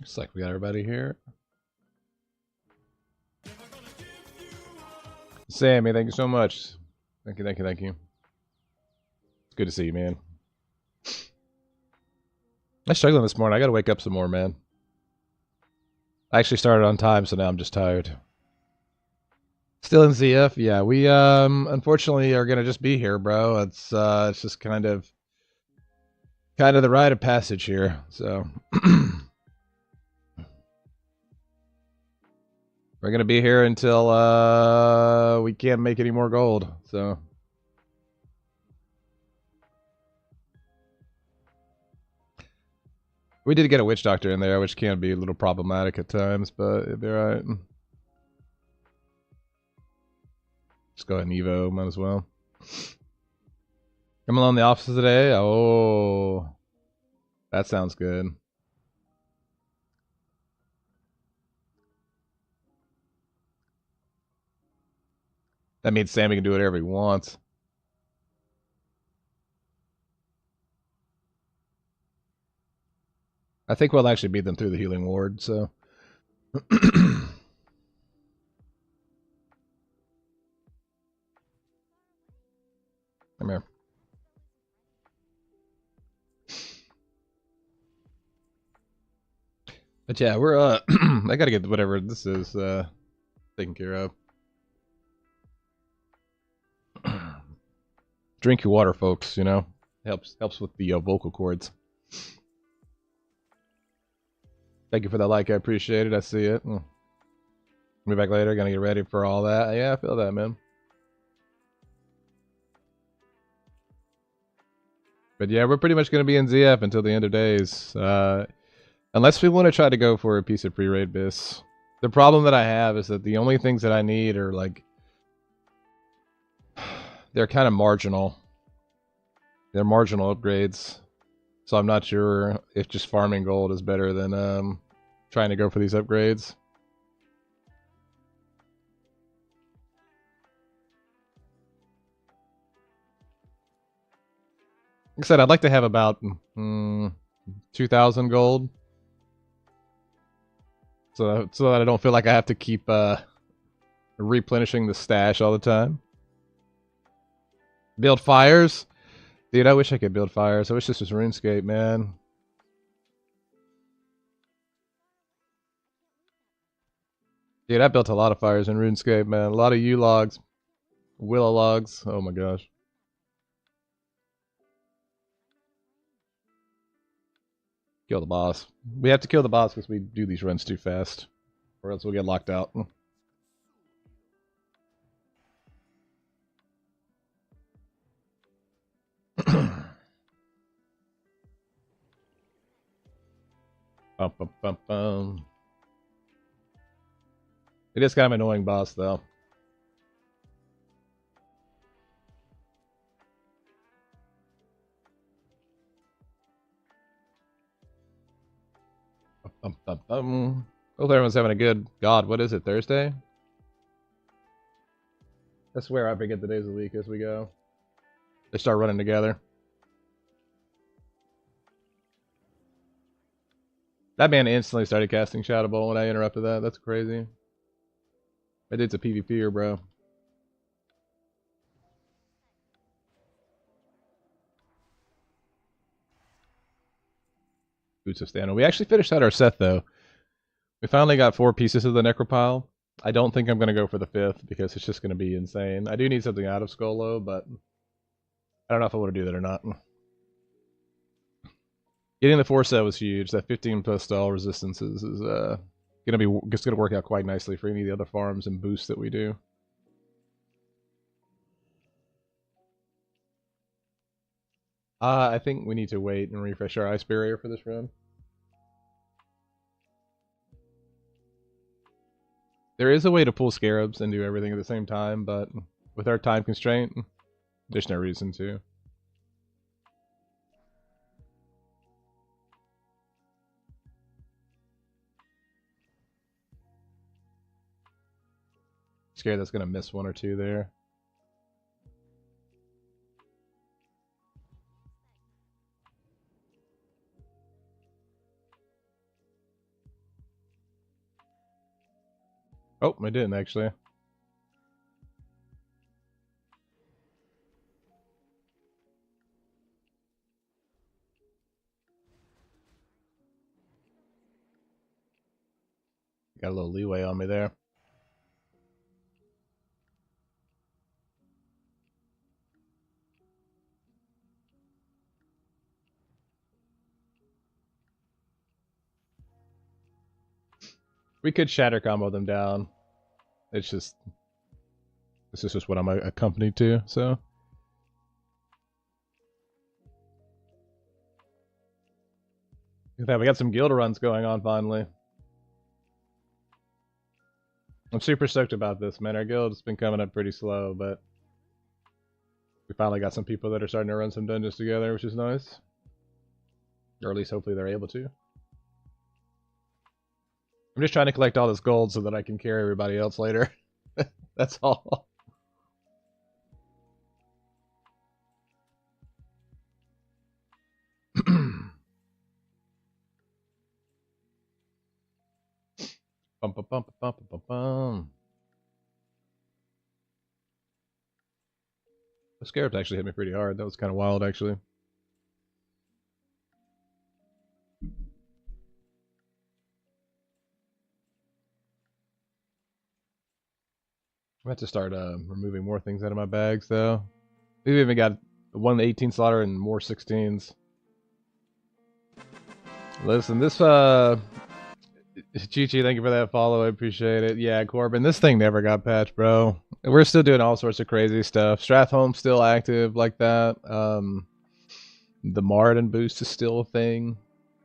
Looks like we got everybody here. Sammy, thank you so much. Thank you, thank you, thank you. It's good to see you, man. I'm struggling this morning. I gotta wake up some more, man. I actually started on time, so now I'm just tired. Still in ZF? Yeah, we unfortunately are gonna just be here, bro. It's just kind of the rite of passage here. So we're gonna be here until we can't make any more gold. So we did get a witch doctor in there, which can be a little problematic at times, but it'll be alright. Just go ahead and Evo, might as well. Coming on the office today? Oh, that sounds good. That means Sammy can do whatever he wants. I think we'll actually beat them through the healing ward, so. Come here. But yeah, we're I gotta get whatever this is taken care of. Drink your water, folks, you know. Helps with the vocal cords. Thank you for that like, I appreciate it. I see it. I'll be back later, gonna get ready for all that. Yeah, I feel that, man. But yeah, we're pretty much gonna be in ZF until the end of days. Unless we want to try to go for a piece of pre-raid bis. The problem that I have is that the only things that I need are like... they're kind of marginal. They're marginal upgrades. So I'm not sure if just farming gold is better than trying to go for these upgrades. Like I said, I'd like to have about 2,000 gold. So that I don't feel like I have to keep replenishing the stash all the time. Build fires? Dude, I wish I could build fires. I wish this was RuneScape, man. Dude, I built a lot of fires in RuneScape, man. A lot of yew logs. Willow logs. Oh my gosh. Kill the boss. We have to kill the boss because we do these runs too fast. Or else we'll get locked out. Bum, bum, bum, bum. It is kind of annoying boss, though. Bum, bum, bum. Hope everyone's having a good... God, what is it, Thursday? I swear I forget the days of the week as we go. They start running together. That man instantly started casting Shadow Ball when I interrupted that. That's crazy. That dude's a PvPer, bro. Boots of Stamina. We actually finished out our set, though. We finally got 4 pieces of the Necropile. I don't think I'm going to go for the 5th, because it's just going to be insane. I do need something out of Skolo, but I don't know if I want to do that or not. Getting the 4 set was huge. That 15 plus stall resistances is gonna work out quite nicely for any of the other farms and boosts that we do. I think we need to wait and refresh our ice barrier for this run. There is a way to pull scarabs and do everything at the same time, but with our time constraint, there's no reason to. Scared that's gonna miss 1 or 2 there. Oh, I didn't actually. Got a little leeway on me there. We could shatter combo them down. It's just this is just what I'm accompanied to. So in fact, we got some guild runs going on finally. I'm super stoked about this, man. Our guild's been coming up pretty slow, but we finally got some people that are starting to run some dungeons together, which is nice. Or at least hopefully they're able to. I'm just trying to collect all this gold so that I can carry everybody else later. That's all. Bum, bum, bum, bum, bum, bum. The scarabs actually hit me pretty hard. That was kind of wild, actually. I have to start removing more things out of my bags, though. We've even got one 18 slaughter and more 16s. Listen, this Chi-Chi, thank you for that follow. I appreciate it. Yeah, Corbin, this thing never got patched, bro. We're still doing all sorts of crazy stuff. Stratholme's still active like that. The Martin boost is still a thing.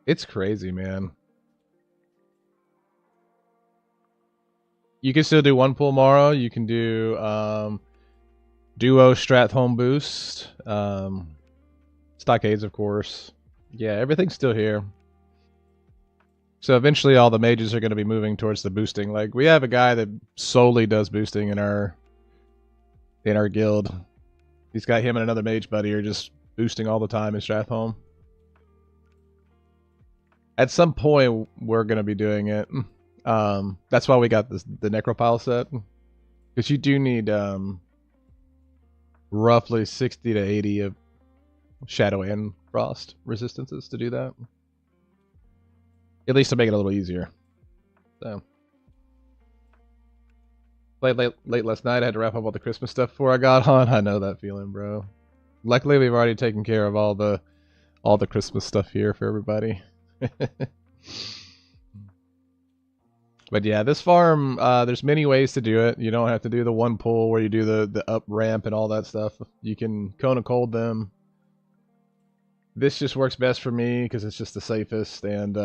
It's crazy, man. You can still do one pull Mara. You can do duo Stratholme boost. Stockades, of course. Yeah, everything's still here. So eventually all the mages are going to be moving towards the boosting. Like, we have a guy that solely does boosting in our guild. He's got him and another mage buddy are just boosting all the time in Stratholme. At some point, we're going to be doing it. That's why we got the Necropile set. Because you do need roughly 60 to 80 of Shadow and Frost resistances to do that. At least to make it a little easier. So, late last night, I had to wrap up all the Christmas stuff before I got on. I know that feeling, bro. Luckily, we've already taken care of all the Christmas stuff here for everybody. But yeah, this farm, there's many ways to do it. You don't have to do the one pull where you do the up ramp and all that stuff. You can Kona Cold them. This just works best for me because it's just the safest, and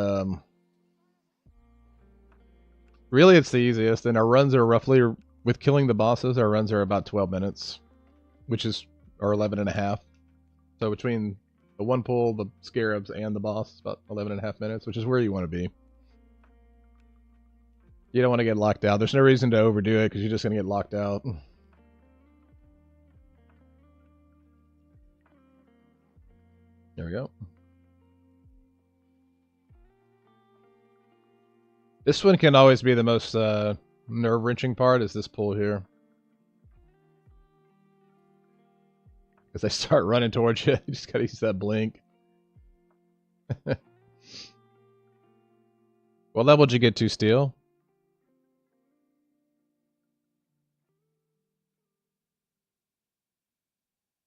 really it's the easiest. And our runs are roughly, with killing the bosses, our runs are about 12 minutes, which is, or 11 and a half. So between the one pull, the scarabs, and the boss, it's about 11 and a half minutes, which is where you want to be. You don't want to get locked out. There's no reason to overdo it because you're just going to get locked out. There we go. This one can always be the most nerve-wrenching part, is this pull here. As they start running towards you, you just gotta use that blink. What level did you get to, Steel?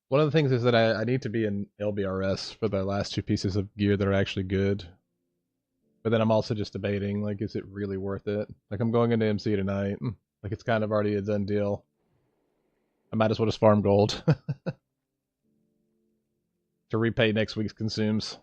One of the things is that I need to be in LBRS for the last two pieces of gear that are actually good. But then I'm also just debating, like, is it really worth it? Like, I'm going into MC tonight. Like, it's kind of already a done deal. I might as well just farm gold to repay next week's consumes.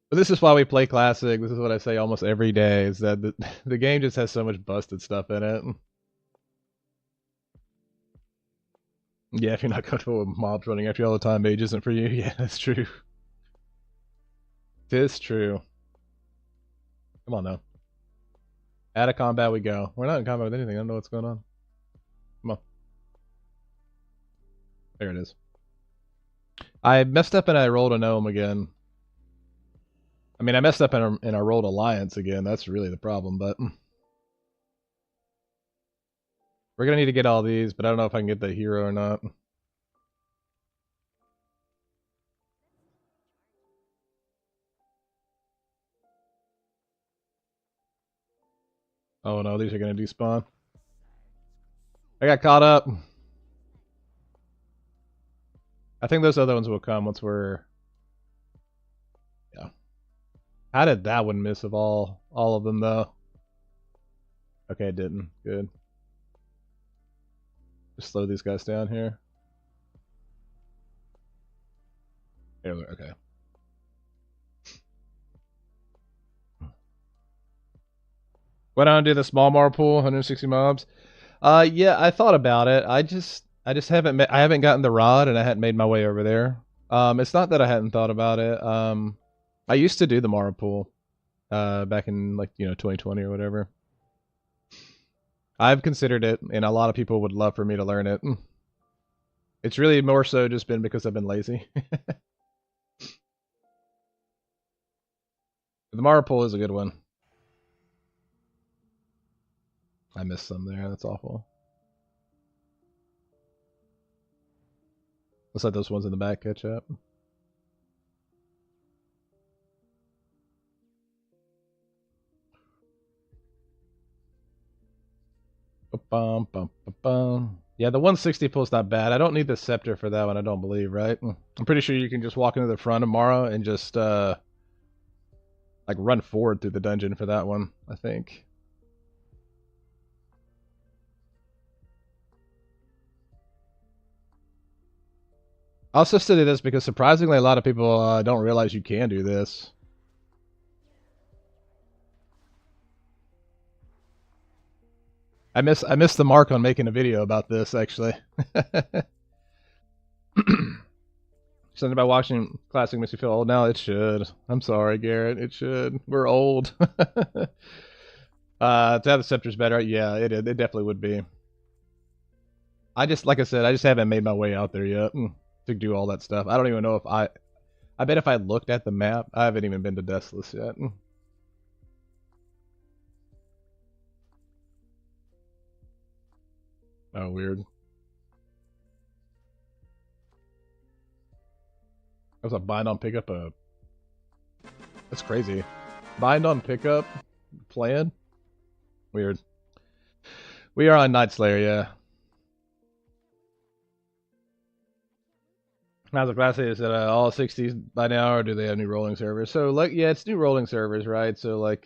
But this is why we play Classic. This is what I say almost every day, is that the game just has so much busted stuff in it. Yeah, if you're not comfortable with mobs running after you all the time, mage isn't for you. Yeah, that's true. It is true. Come on now. Out of combat we go. We're not in combat with anything. I don't know what's going on. Come on. There it is. I messed up and I rolled a gnome again. I mean, I messed up and I rolled alliance again. That's really the problem, but we're gonna need to get all these, but I don't know if I can get the hero or not. Oh no, these are gonna despawn. I got caught up. I think those other ones will come once we're... Yeah. How did that one miss of all of them, though? Okay, it didn't. Good. Just slow these guys down here. Okay. Why don't I do the small mar pool, 160 mobs? Yeah, I thought about it. I just haven't I haven't gotten the rod and I hadn't made my way over there. It's not that I hadn't thought about it. I used to do the Mara pool, back in like 2020 or whatever. I've considered it, and a lot of people would love for me to learn it. It's really more so just been because I've been lazy. The Mara pool is a good one. I missed some there. That's awful. Let's let those ones in the back catch up. Yeah, the 160 pull's not bad. I don't need the scepter for that one, I don't believe, right? I'm pretty sure you can just walk into the front of Mara and just like run forward through the dungeon for that one, I think. I also study this because surprisingly a lot of people don't realize you can do this. I missed the mark on making a video about this, actually. Something about watching classic makes you feel old now. It should. I'm sorry, Garrett. It should. We're old. To have the scepter's better, yeah, it definitely would be. Like I said, I just haven't made my way out there yet to do all that stuff. I don't even know if I bet if I looked at the map, I haven't even been to Deathless yet. Oh, weird. That was a bind on pickup. That's crazy. Bind on pickup plan. Weird. We are on Night Slayer, yeah. How's the class is it all 60s by now, or do they have new rolling servers? So like, yeah, it's new rolling servers, right? So like,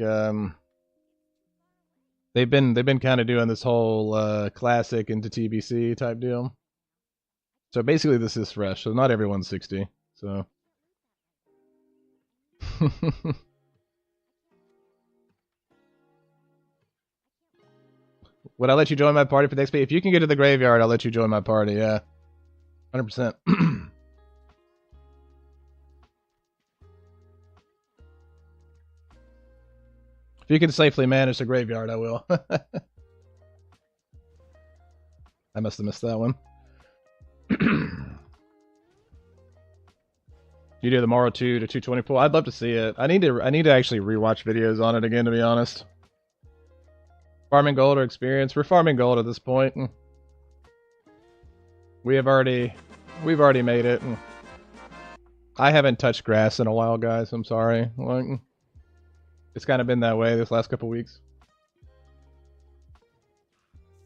they've been kind of doing this whole classic into TBC type deal. So basically, this is fresh. So not everyone's 60. So. Would I let you join my party for the XP? If you can get to the graveyard, I'll let you join my party. Yeah, 100%. If you can safely manage the graveyard, I will. I must have missed that one. You do the Morrow 2 to 220 pool? I'd love to see it. I need to actually rewatch videos on it again, to be honest. Farming gold or experience? We're farming gold at this point. We've already made it. I haven't touched grass in a while, guys. I'm sorry. It's kind of been that way this last couple weeks.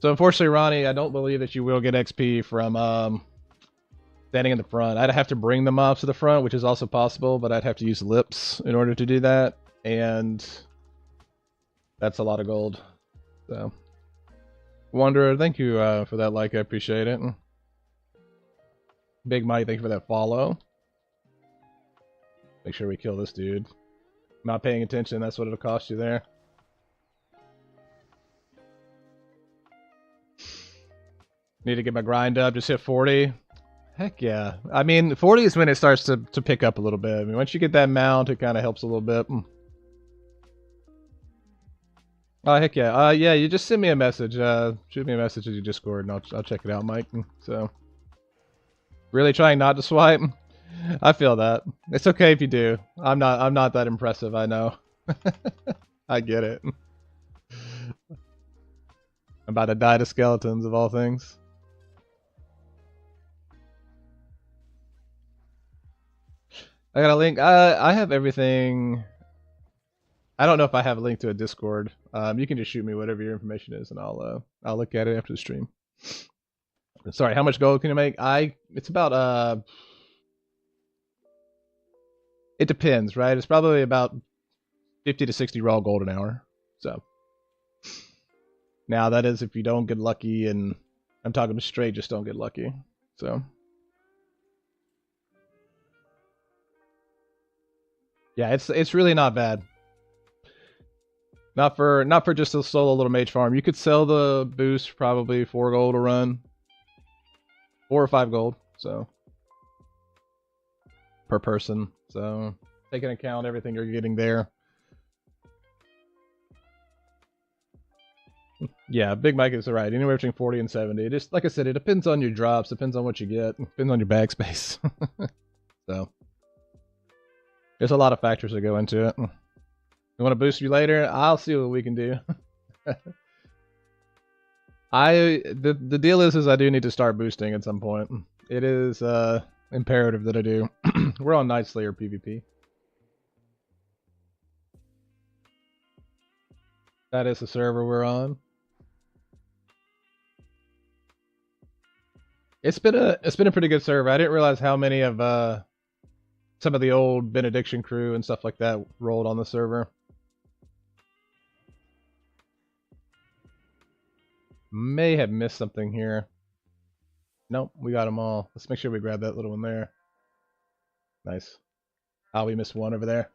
So unfortunately, Ronnie, I don't believe that you will get XP from standing in the front. I'd have to bring the mobs to the front, which is also possible, but I'd have to use lips in order to do that, and that's a lot of gold. So, Wanderer, thank you for that like. I appreciate it. Big Mike, thank you for that follow. Make sure we kill this dude. Not paying attention, that's what it'll cost you there. Need to get my grind up, just hit 40. Heck yeah. I mean, 40 is when it starts to pick up a little bit. I mean, once you get that mount, it kind of helps a little bit. Oh, heck yeah. Yeah, you just send me a message. Shoot me a message in your Discord, and I'll check it out, Mike. So, really trying not to swipe. I feel that. It's okay if you do. I'm not that impressive, I know. I get it. I'm about to die to skeletons of all things. I got a link. I have everything. I don't know if I have a link to a Discord. You can just shoot me whatever your information is, and I'll look at it after the stream. Sorry, how much gold can you make? It's about it depends, right? It's probably about 50 to 60 raw gold an hour. So now that is if you don't get lucky, and I'm talking straight, just don't get lucky. So yeah, it's really not bad. Not for just a solo little mage farm. You could sell the boost probably 4 gold a run. 4 or 5 gold, so per person. So take into account everything you're getting there. Yeah, Big Mike is right. Anywhere between 40 and 70. Just like I said, it depends on your drops, depends on what you get, depends on your bag space. So there's a lot of factors that go into it. You want to boost you later? I'll see what we can do. The deal is I do need to start boosting at some point. It is imperative that I do. We're on Night Slayer PvP. That is the server we're on. It's been a pretty good server. I didn't realize how many of some of the old Benediction crew and stuff like that rolled on the server. May have missed something here. Nope, we got them all. Let's make sure we grab that little one there. Nice. Oh, we missed one over there.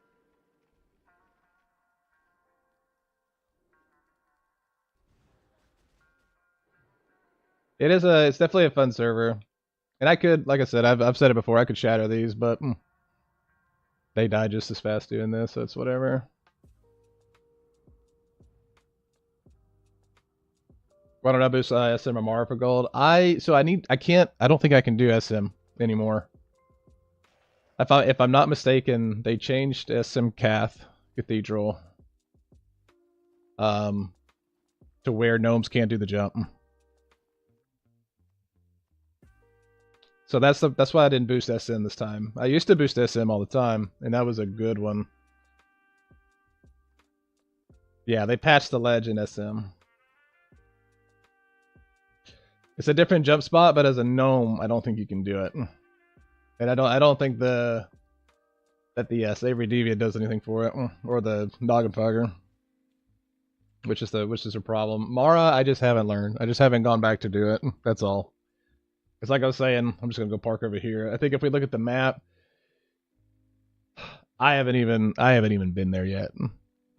It's definitely a fun server. And I could, like I said, I've said it before, I could shatter these, but they die just as fast doing this, so it's whatever. Why don't I boost SMMR for gold? I don't think I can do SM anymore. If I'm not mistaken, they changed SM Cath Cathedral to where gnomes can't do the jump. So that's why I didn't boost SM this time. I used to boost SM all the time, and that was a good one. Yeah, they patched the ledge in SM. It's a different jump spot, but as a gnome, I don't think you can do it. And I don't think that the Savory Deviant does anything for it, or the Noggenfogger, which is a problem. Mara, I just haven't learned. I just haven't gone back to do it. That's all. It's like I was saying, I'm just gonna go park over here. I think if we look at the map, I haven't even been there yet.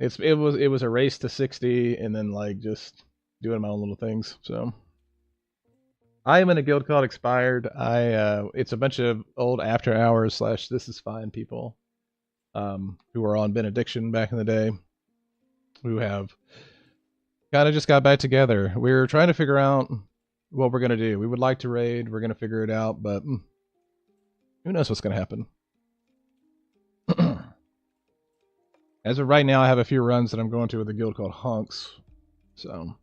It was a race to 60, and then like just doing my own little things. So I am in a guild called Expired. It's a bunch of old after hours / this is fine people, who were on Benediction back in the day, who have kind of just got back together. We're trying to figure out what we're gonna do. We would like to raid. We're gonna figure it out, but who knows what's gonna happen. As of right now, I have a few runs that I'm going to with a guild called Hunks. So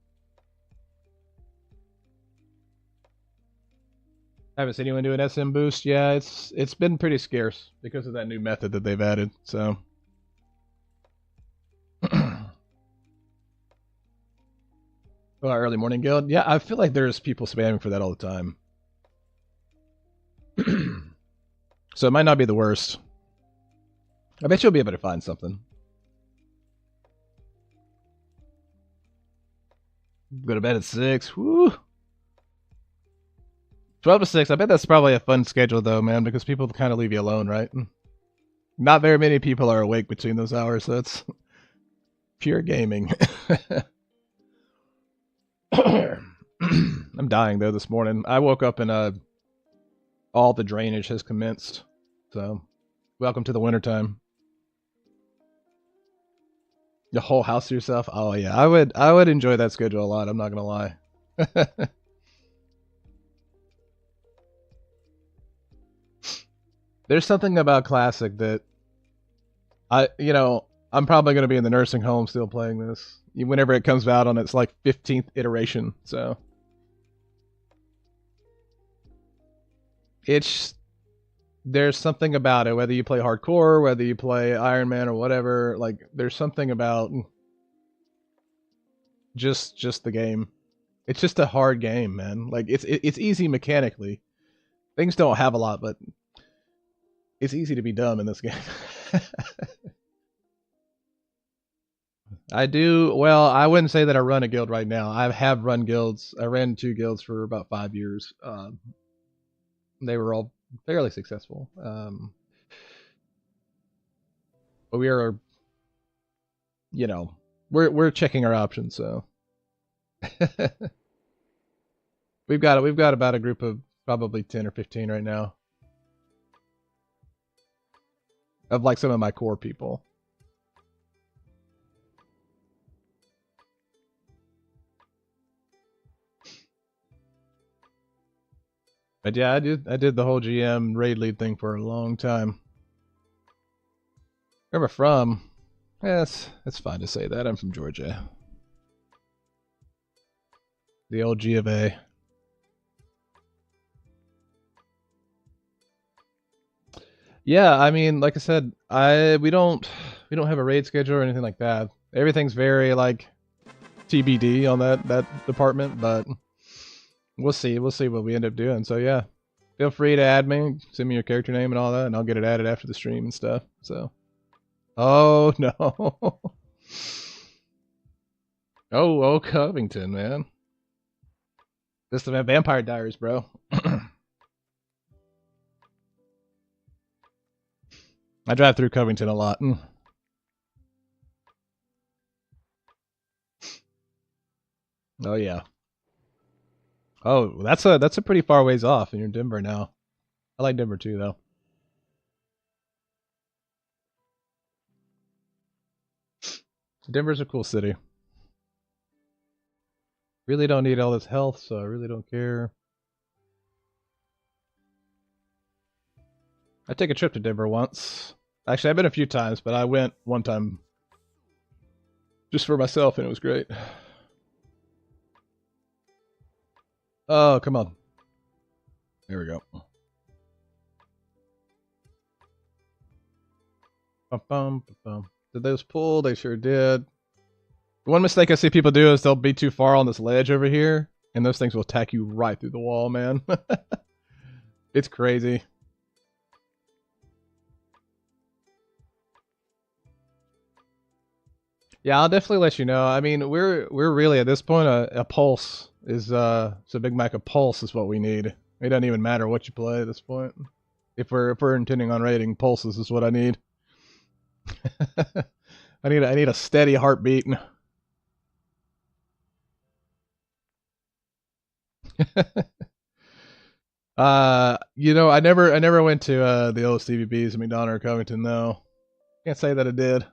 I haven't seen anyone do an SM boost. Yeah, it's been pretty scarce because of that new method that they've added. So early morning guild. Yeah, I feel like there's people spamming for that all the time. So it might not be the worst. I bet you'll be able to find something. Go to bed at 6. Woo! 12 to 6. I bet that's probably a fun schedule though, man, because people kind of leave you alone, right? Not very many people are awake between those hours, so it's pure gaming. I'm dying though this morning. I woke up and all the drainage has commenced. So welcome to the wintertime. The whole house to yourself? Oh yeah, I would enjoy that schedule a lot, I'm not gonna lie. There's something about Classic that I'm probably going to be in the nursing home still playing this whenever it comes out on its like 15th iteration. So it's there's something about it, whether you play hardcore, whether you play Iron Man or whatever. Like there's something about just the game. It's just a hard game, man. Like it's easy mechanically. Things don't have a lot, but it's easy to be dumb in this game. I do well. I wouldn't say that I run a guild right now. I have run guilds. I ran 2 guilds for about 5 years. They were all fairly successful. But we are, we're checking our options. So we've got about a group of probably 10 or 15 right now of like some of my core people. But yeah, I did the whole GM raid lead thing for a long time. Where am I from? Yes, it's fine to say that. I'm from Georgia. The old G of A. Yeah, I mean, like I said, we don't have a raid schedule or anything like that. Everything's very like TBD on that department, but we'll see. We'll see what we end up doing. So yeah, feel free to add me, send me your character name and all that, and I'll get it added after the stream and stuff. So, oh no, oh Covington, man, this is the Vampire Diaries, bro. I drive through Covington a lot. Oh yeah. Oh, that's a pretty far ways off, and you're in Denver now. I like Denver too, though. Denver's a cool city. Really don't need all this health, so I really don't care. I take a trip to Denver once. Actually, I've been a few times, but I went one time just for myself, and it was great. Oh, come on. There we go. Bum, bum, bum. Did those pull? They sure did. The one mistake I see people do is they'll be too far on this ledge over here, and those things will attack you right through the wall, man. It's crazy. Yeah, I'll definitely let you know. I mean, we're really at this point a pulse is so Big Mac a pulse is what we need. It doesn't even matter what you play at this point. If we're intending on raiding, pulses is what I need. I need a steady heartbeat. I never went to the old CVBs in McDonough or Covington though. Can't say that I did.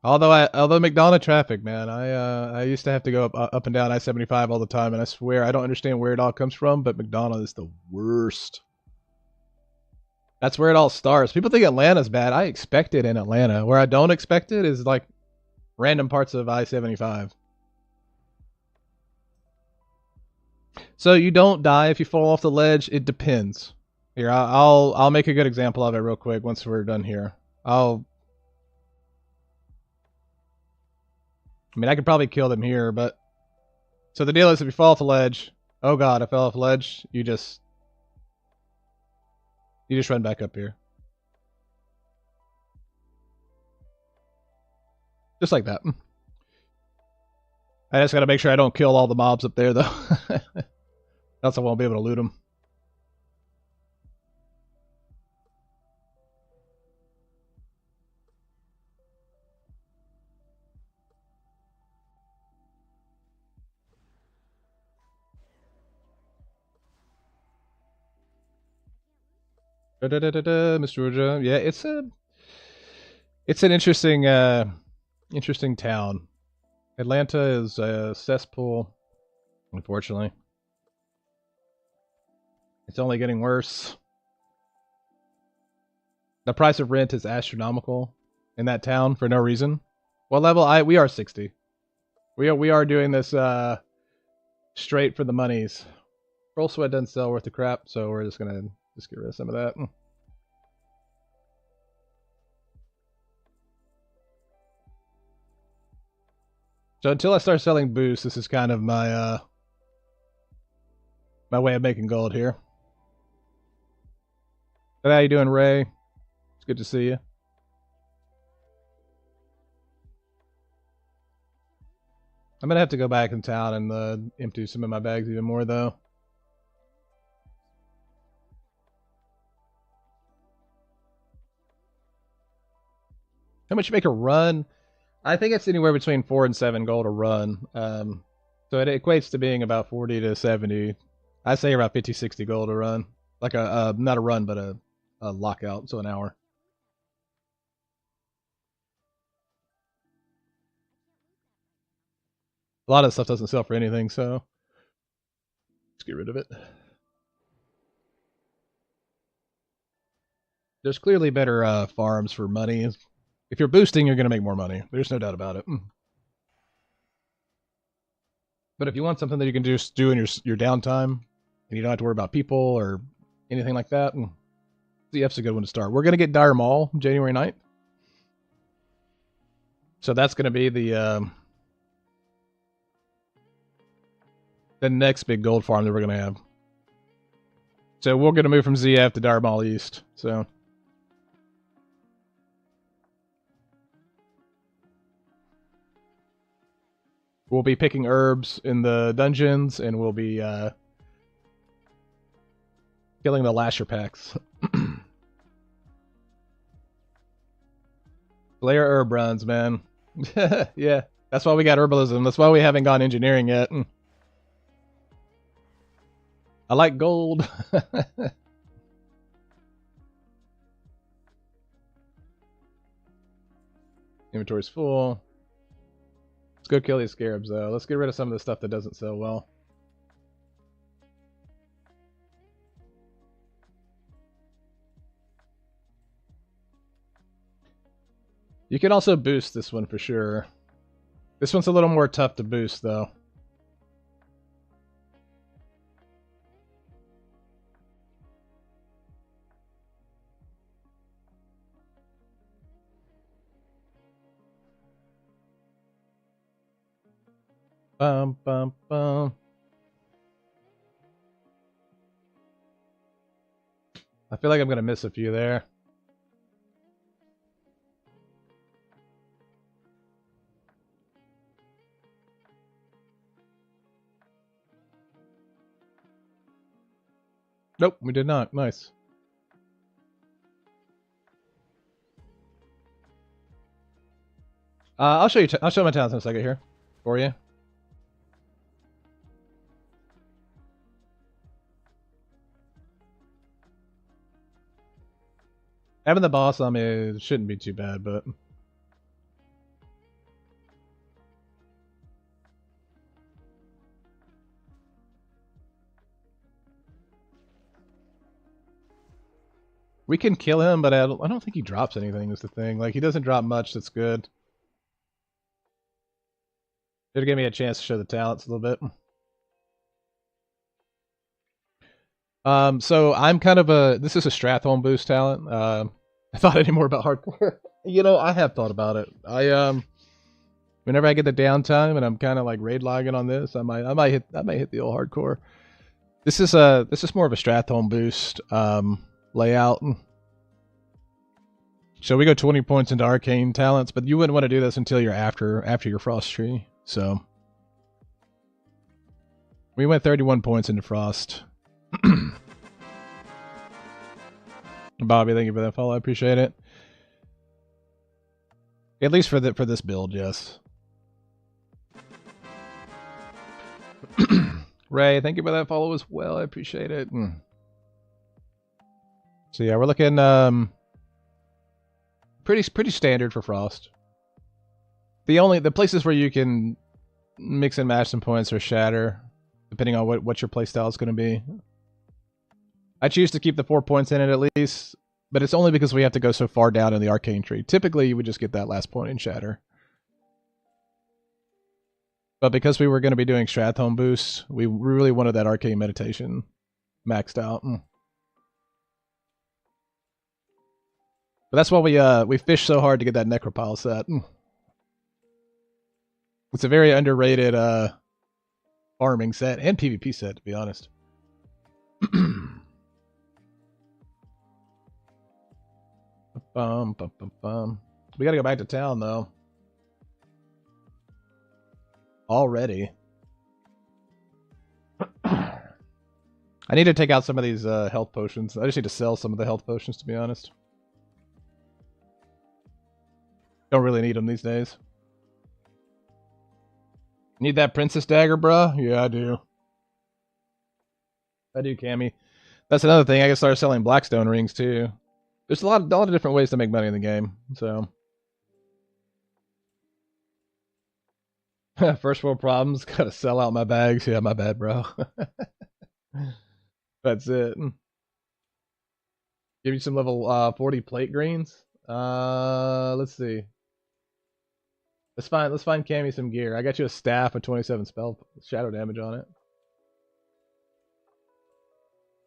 Although McDonough traffic, man, I used to have to go up and down I-75 all the time, and I swear I don't understand where it all comes from, but McDonough is the worst. That's where it all starts. People think Atlanta's bad. I expect it in Atlanta. Where I don't expect it is like random parts of I-75. So you don't die if you fall off the ledge. It depends. Here, I'll make a good example of it real quick once we're done here. I could probably kill them here, but so the deal is if you fall off the ledge, oh god, I fell off the ledge. You just run back up here, just like that. I just gotta make sure I don't kill all the mobs up there, though. Else I won't be able to loot them. Mr. Georgia. Yeah, it's an interesting town. Atlanta is a cesspool. Unfortunately. It's only getting worse. The price of rent is astronomical in that town for no reason. What level? We are 60. We are doing this straight for the monies. Roll Sweat doesn't sell worth the crap, so we're just gonna get rid of some of that. So until I start selling boosts, this is kind of my my way of making gold here. But how you doing, Ray? It's good to see you. I'm gonna have to go back in town and empty some of my bags even more, though. How much you make a run? I think it's anywhere between 4 and 7 gold a run. So it equates to being about 40 to 70. I say about 50, 60 gold a run. Like not a run, but a lockout, so an hour. A lot of stuff doesn't sell for anything, so let's get rid of it. There's clearly better farms for money. If you're boosting, you're going to make more money. There's no doubt about it. But if you want something that you can just do in your downtime, and you don't have to worry about people or anything like that, ZF's a good one to start. We're going to get Dire Mall January 9th. So that's going to be the next big gold farm that we're going to have. So we're going to move from ZF to Dire Mall East. So we'll be picking herbs in the dungeons, and we'll be killing the lasher packs. Layer herb runs, man. Yeah, that's why we got herbalism. That's why we haven't gone engineering yet. I like gold. Inventory's full. Let's go kill these scarabs, though. Let's get rid of some of the stuff that doesn't sell well. You can also boost this one for sure. This one's a little more tough to boost, though. Bum, bum, bum. I feel like I'm going to miss a few there. Nope, we did not. Nice. I'll show you. I'll show my talents in a second here for you. Having the boss on me shouldn't be too bad, but we can kill him. But I don't think he drops anything. Is the thing. Like, he doesn't drop much. That's good. It'll give me a chance to show the talents a little bit. So I'm kind of this is a Stratholm boost talent. I thought any more about hardcore. You know, I have thought about it. Whenever I get the downtime and I'm kind of like raid logging on this, I might hit the old hardcore. This is more of a Stratholm boost layout. So we go 20 points into arcane talents, but you wouldn't want to do this until you're after your frost tree. So we went 31 points into frost. Bobby, thank you for that follow. I appreciate it. At least for this build, yes. Ray, thank you for that follow as well. I appreciate it. So yeah, we're looking pretty standard for frost. The places where you can mix and match some points are shatter. depending on what your playstyle is going to be. I choose to keep the 4 points in it at least, but it's only because we have to go so far down in the arcane tree. Typically, you would just get that last point in Shatter. But because we were going to be doing Strath Home boosts, we really wanted that arcane meditation maxed out. But that's why we fished so hard to get that Necropile set. It's a very underrated farming set and PvP set, to be honest. We gotta go back to town though. Already. I need to take out some of these health potions. I just need to sell some of the health potions, to be honest. Don't really need them these days. Need that princess dagger, bruh? Yeah, I do. I do, Cammy. That's another thing. I can start selling Blackstone rings too. There's a lot of different ways to make money in the game. So, first world problems. Gotta sell out my bags. Yeah, my bad, bro. That's it. Give you some level 40 plate greens. Let's see. Let's find Cammy some gear. I got you a staff with 27 spell shadow damage on it.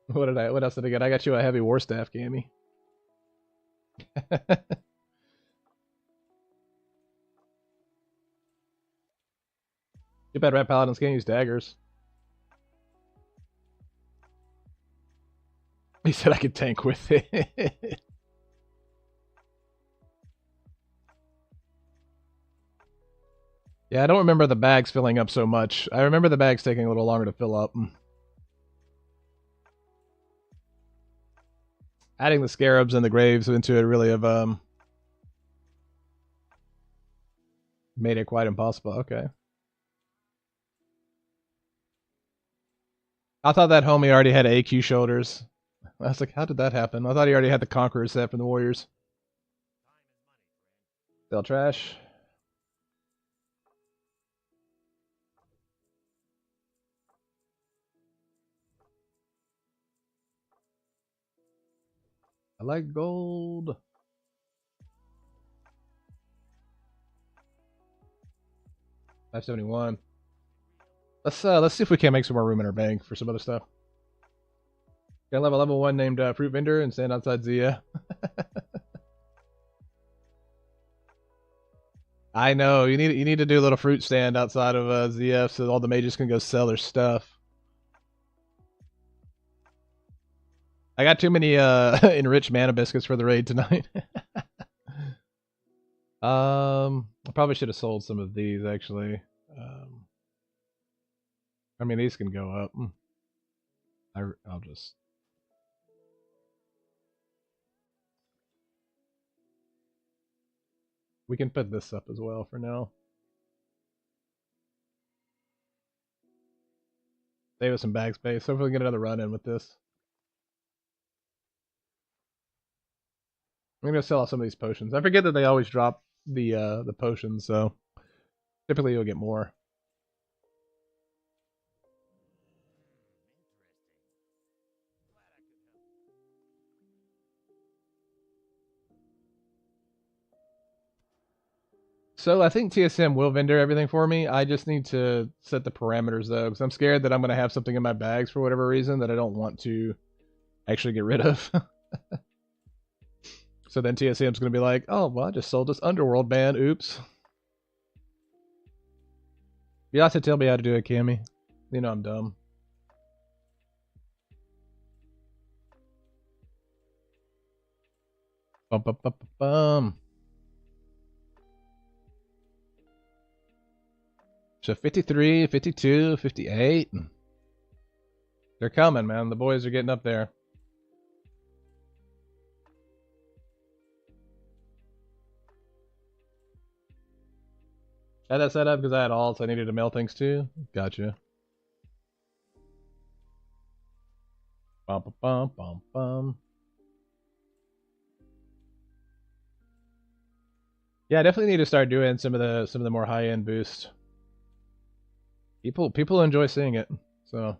What else did I get? I got you a heavy war staff, Cammy. Too bad rat paladins can't use daggers. He said I could tank with it. Yeah, I don't remember the bags filling up so much. I remember the bags taking a little longer to fill up. Adding the scarabs and the graves into it really have made it quite impossible. Okay. I thought that homie already had AQ shoulders. I was like, how did that happen? I thought he already had the Conqueror set from the Warriors. Sell trash. I like gold. $571. Let's see if we can make some more room in our bank for some other stuff. Got a level 1 named Fruit Vendor and stand outside Zia. I know you need to do a little fruit stand outside of ZF so all the mages can go sell their stuff. I got too many enriched mana biscuits for the raid tonight. I probably should have sold some of these actually. I mean, these can go up. I'll just. We can put this up as well for now. Save us some bag space. Hopefully we can get another run in with this. I'm gonna sell off some of these potions. I forget that they always drop the potions, so typically you'll get more. So I think TSM will vendor everything for me. I just need to set the parameters though, because I'm scared that I'm gonna have something in my bags for whatever reason that I don't want to actually get rid of. So then TSM's gonna be like, oh well, I just sold this Underworld band. Oops. You have to tell me how to do it, Cammy. You know I'm dumb. Bum, bum, bum, bum, bum. So 53, 52, 58. They're coming, man. The boys are getting up there. I had that set up because I had alts. I needed to mail things too. Gotcha. Bum, bum, bum, bum, bum. Yeah, I definitely need to start doing some of the more high end boosts. People enjoy seeing it. So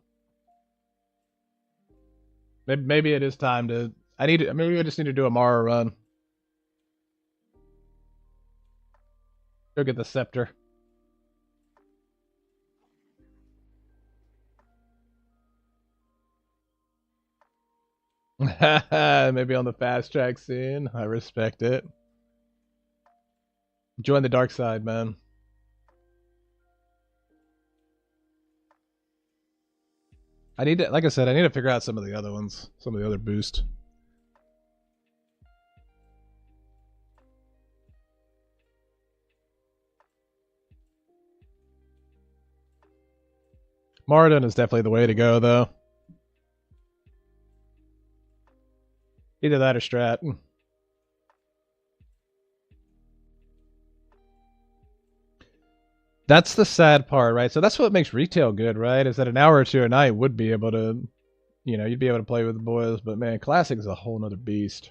maybe it is time to. Maybe I just need to do a Mara run. Go get the scepter. Maybe on the fast track scene. I respect it. Join the dark side, man. I need to, like I said, I need to figure out some of the other ones, some of the other boost. Martin is definitely the way to go, though. Either that or Strat. That's the sad part, right? So that's what makes retail good, right? Is that an hour or two a night would be able to, you'd be able to play with the boys. But man, classic is a whole nother beast.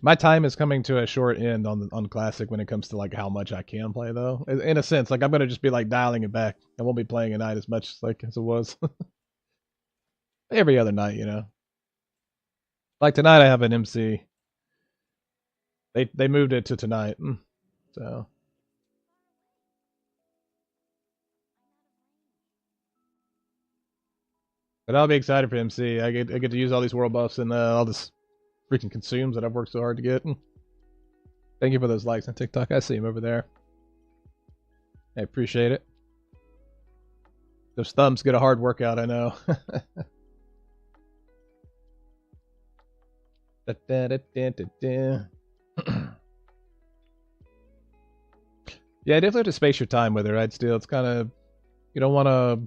My time is coming to a short end on classic when it comes to like how much I can play, though. In a sense, like I'm gonna just be like dialing it back. I won't be playing at night as much like as it was every other night, Like tonight, I have an MC. They moved it to tonight, so. But I'll be excited for MC. I get to use all these world buffs and all this freaking consumes that I've worked so hard to get. Thank you for those likes on TikTok. I see them over there. I appreciate it. Those thumbs get a hard workout, I know. Yeah, definitely have to space your time with it, right? Still, it's kind of you don't want to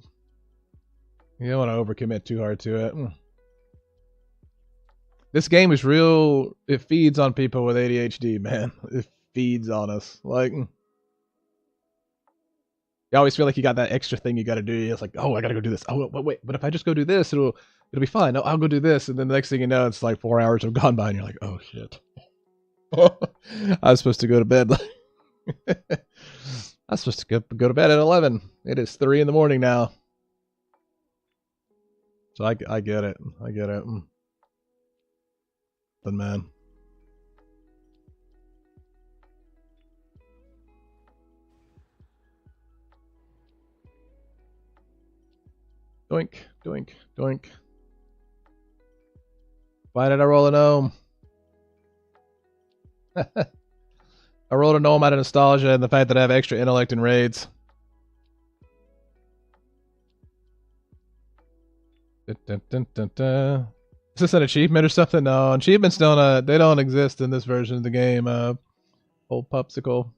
overcommit too hard to it. This game is real. It feeds on people with ADHD, man. It feeds on us. Like, you always feel like you got that extra thing you got to do. It's like, oh, I got to go do this. Oh, wait, but if I just go do this, it'll be fine. No, I'll go do this, and then the next thing you know, it's like 4 hours have gone by, and you're like, oh shit. I was supposed to go to bed. I was supposed to go to bed at 11. It is 3 in the morning now. So I get it. I get it. But man. Doink, doink, doink. Why did I roll a gnome? I rolled a gnome out of nostalgia and the fact that I have extra intellect in raids. Dun, dun, dun, dun. Is this an achievement or something? No, achievements they don't exist in this version of the game. Old Pupsicle.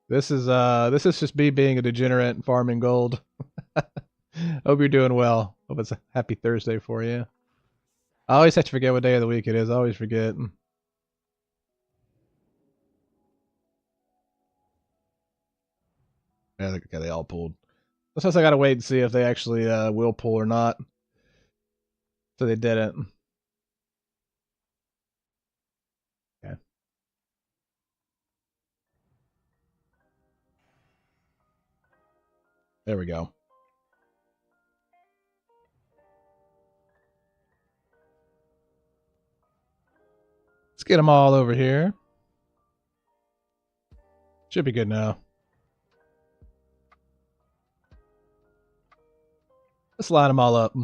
This is just me being a degenerate and farming gold. Hope you're doing well. Hope it's a happy Thursday for you. I always have to forget what day of the week it is. I always forget. Yeah, okay, they all pulled. Sometimes I gotta wait and see if they actually will pull or not. So they didn't. Okay. There we go. Let's get them all over here. Should be good now. Let's line them all up.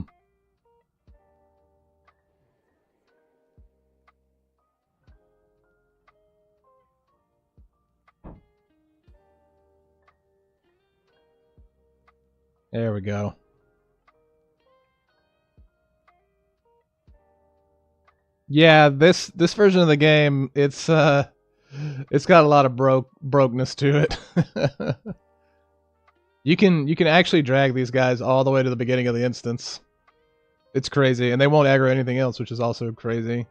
There we go. Yeah, this version of the game, it's got a lot of brokenness to it. You can actually drag these guys all the way to the beginning of the instance. It's crazy, and they won't aggro anything else, which is also crazy.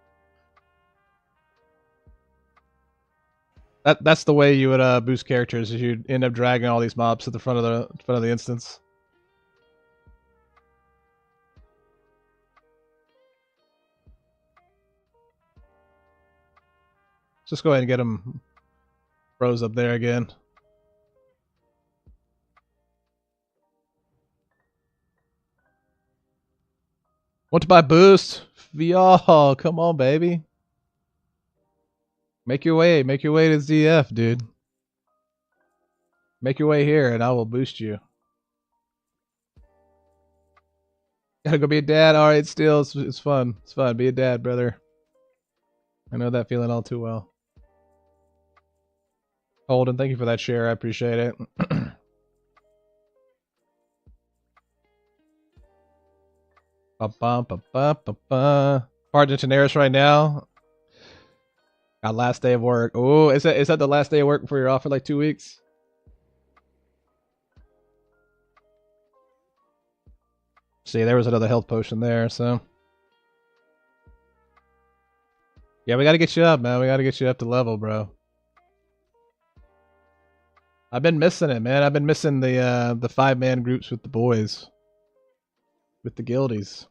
That's the way you would boost characters, is you'd end up dragging all these mobs to the front of the instance. Just go ahead and get them froze up there again. Want to buy boost? Y'all, come on, baby. Make your way to ZF, dude. Make your way here and I will boost you. Gotta go be a dad. Alright, still, it's fun. It's fun. Be a dad, brother. I know that feeling all too well. Holden, thank you for that share. I appreciate it. Pardon Daenerys right now. Got last day of work. Oh, is that the last day of work before you're off for like 2 weeks? See, there was another health potion there, so. Yeah, we gotta get you up, man. We gotta get you up to level, bro. I've been missing it, man. I've been missing the 5-man groups with the boys. With the guildies.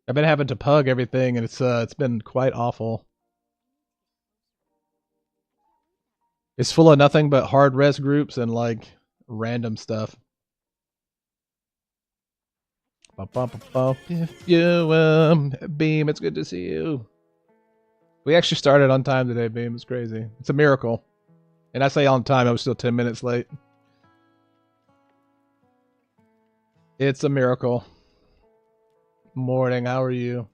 I've been having to pug everything and it's been quite awful. It's full of nothing but hard res groups and like random stuff. If you Beam, it's good to see you. We actually started on time today, Beam. It's crazy. It's a miracle. And I say on time, I was still 10 minutes late. It's a miracle. Morning, how are you?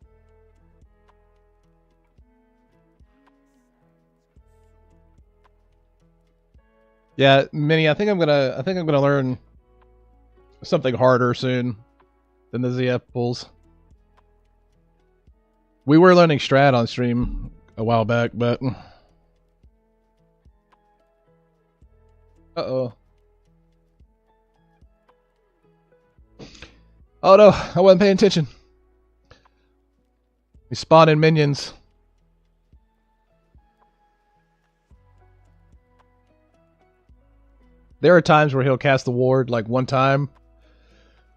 Yeah, Minnie, I think I'm gonna learn something harder soon than the ZF pulls. We were learning Strat on stream a while back, but uh-oh. Oh no, I wasn't paying attention. We spawn in minions. There are times where he'll cast the ward like one time,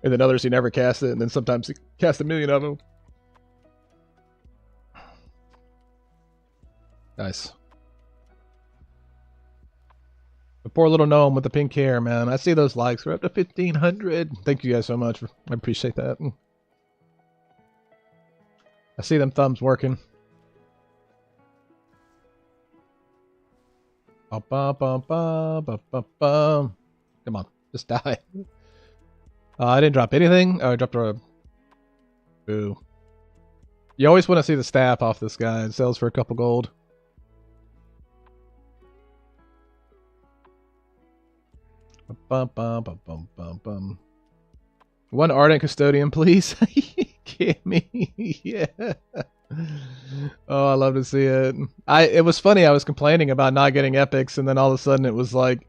and then others he never casts it, and then sometimes he casts 1,000,000 of them. Nice. The poor little gnome with the pink hair, man. I see those likes. We're up to 1,500. Thank you guys so much. I appreciate that. I see them thumbs working. Come on, just die. I didn't drop anything. Oh, I dropped a... Boo. You always want to see the staff off this guy. It sells for a couple gold. One ardent custodian, please. Give me. Yeah. Oh, I love to see it. It was funny. I was complaining about not getting epics, and then all of a sudden it was like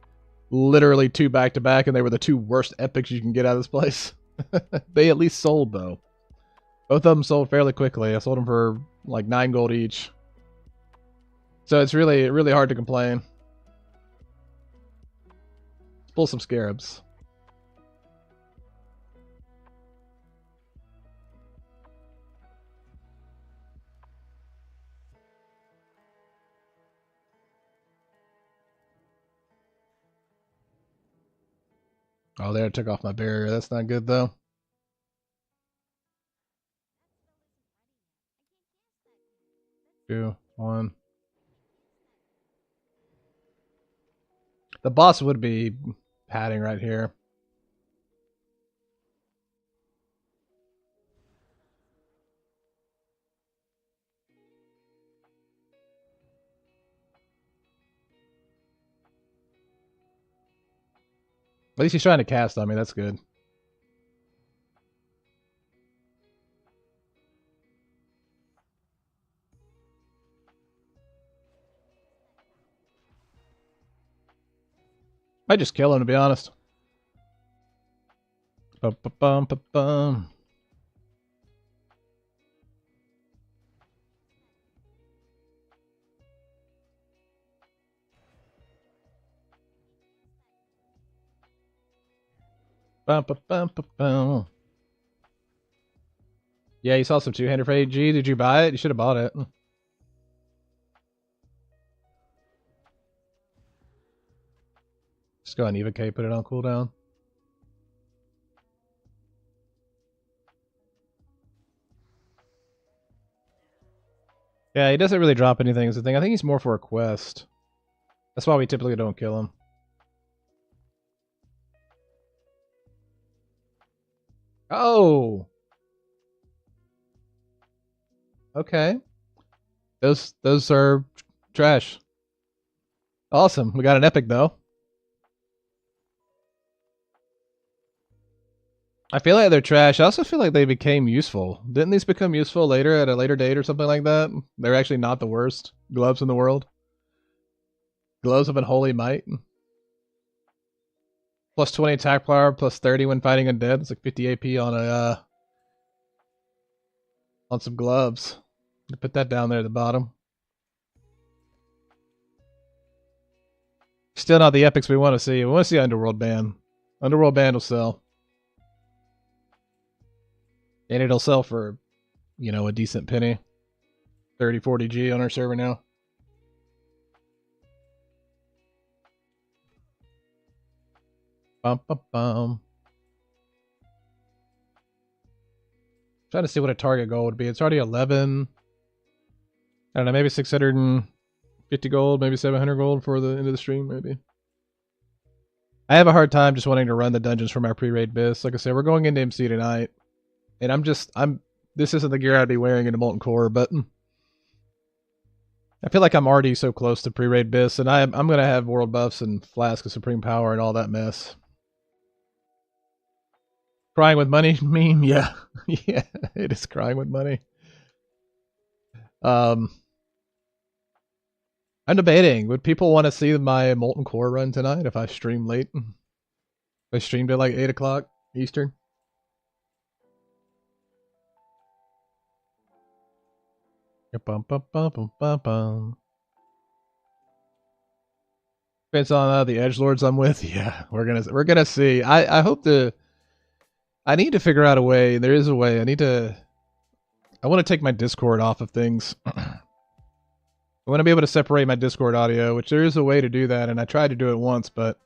literally 2 back to back, and they were the 2 worst epics you can get out of this place. They at least sold though. Both of them sold fairly quickly. I sold them for like 9 gold each. So it's really, really hard to complain. Let's pull some scarabs. Oh, there, it took off my barrier. That's not good, though. Two, one. The boss would be padding right here. At least he's trying to cast on me. That's good. Might just kill him, to be honest. Ba-ba-bum. Yeah, you saw some 200 for AG. Did you buy it? You should have bought it. Just go on EVK, put it on cooldown. Yeah, he doesn't really drop anything is the thing. I think he's more for a quest. That's why we typically don't kill him. Oh! Okay. Those are trash. Awesome. We got an epic though. I feel like they're trash. I also feel like they became useful. Didn't these become useful later at a later date or something like that? They're actually not the worst gloves in the world. Gloves of Unholy Might. Plus 20 attack power, plus 30 when fighting undead. It's like 50 AP on a on some gloves. Put that down there at the bottom. Still not the epics we want to see. We want to see Underworld Band. Underworld Band will sell. And it'll sell for, you know, a decent penny. 30, 40 G on our server now. Bum, bum, bum. Trying to see what a target goal would be. It's already 11. I don't know, maybe 650 gold, maybe 700 gold for the end of the stream, maybe. I have a hard time just wanting to run the dungeons from our pre-raid bis. Like I said, we're going into MC tonight. And this isn't the gear I'd be wearing into Molten Core, but I feel like I'm already so close to pre-raid bis, and I'm going to have world buffs and Flask of Supreme Power and all that mess. Crying with money meme? Yeah. Yeah, it is crying with money. I'm debating. Would people want to see my Molten Core run tonight if I stream late? If I streamed at like 8 o'clock Eastern? Bum, bum, bum, bum, bum, bum. Depends on the edgelords I'm with. Yeah, we're gonna see. I hope I need to figure out a way. There is a way. I want to take my Discord off of things. I want to be able to separate my Discord audio, which there is a way to do that, and I tried to do it once, but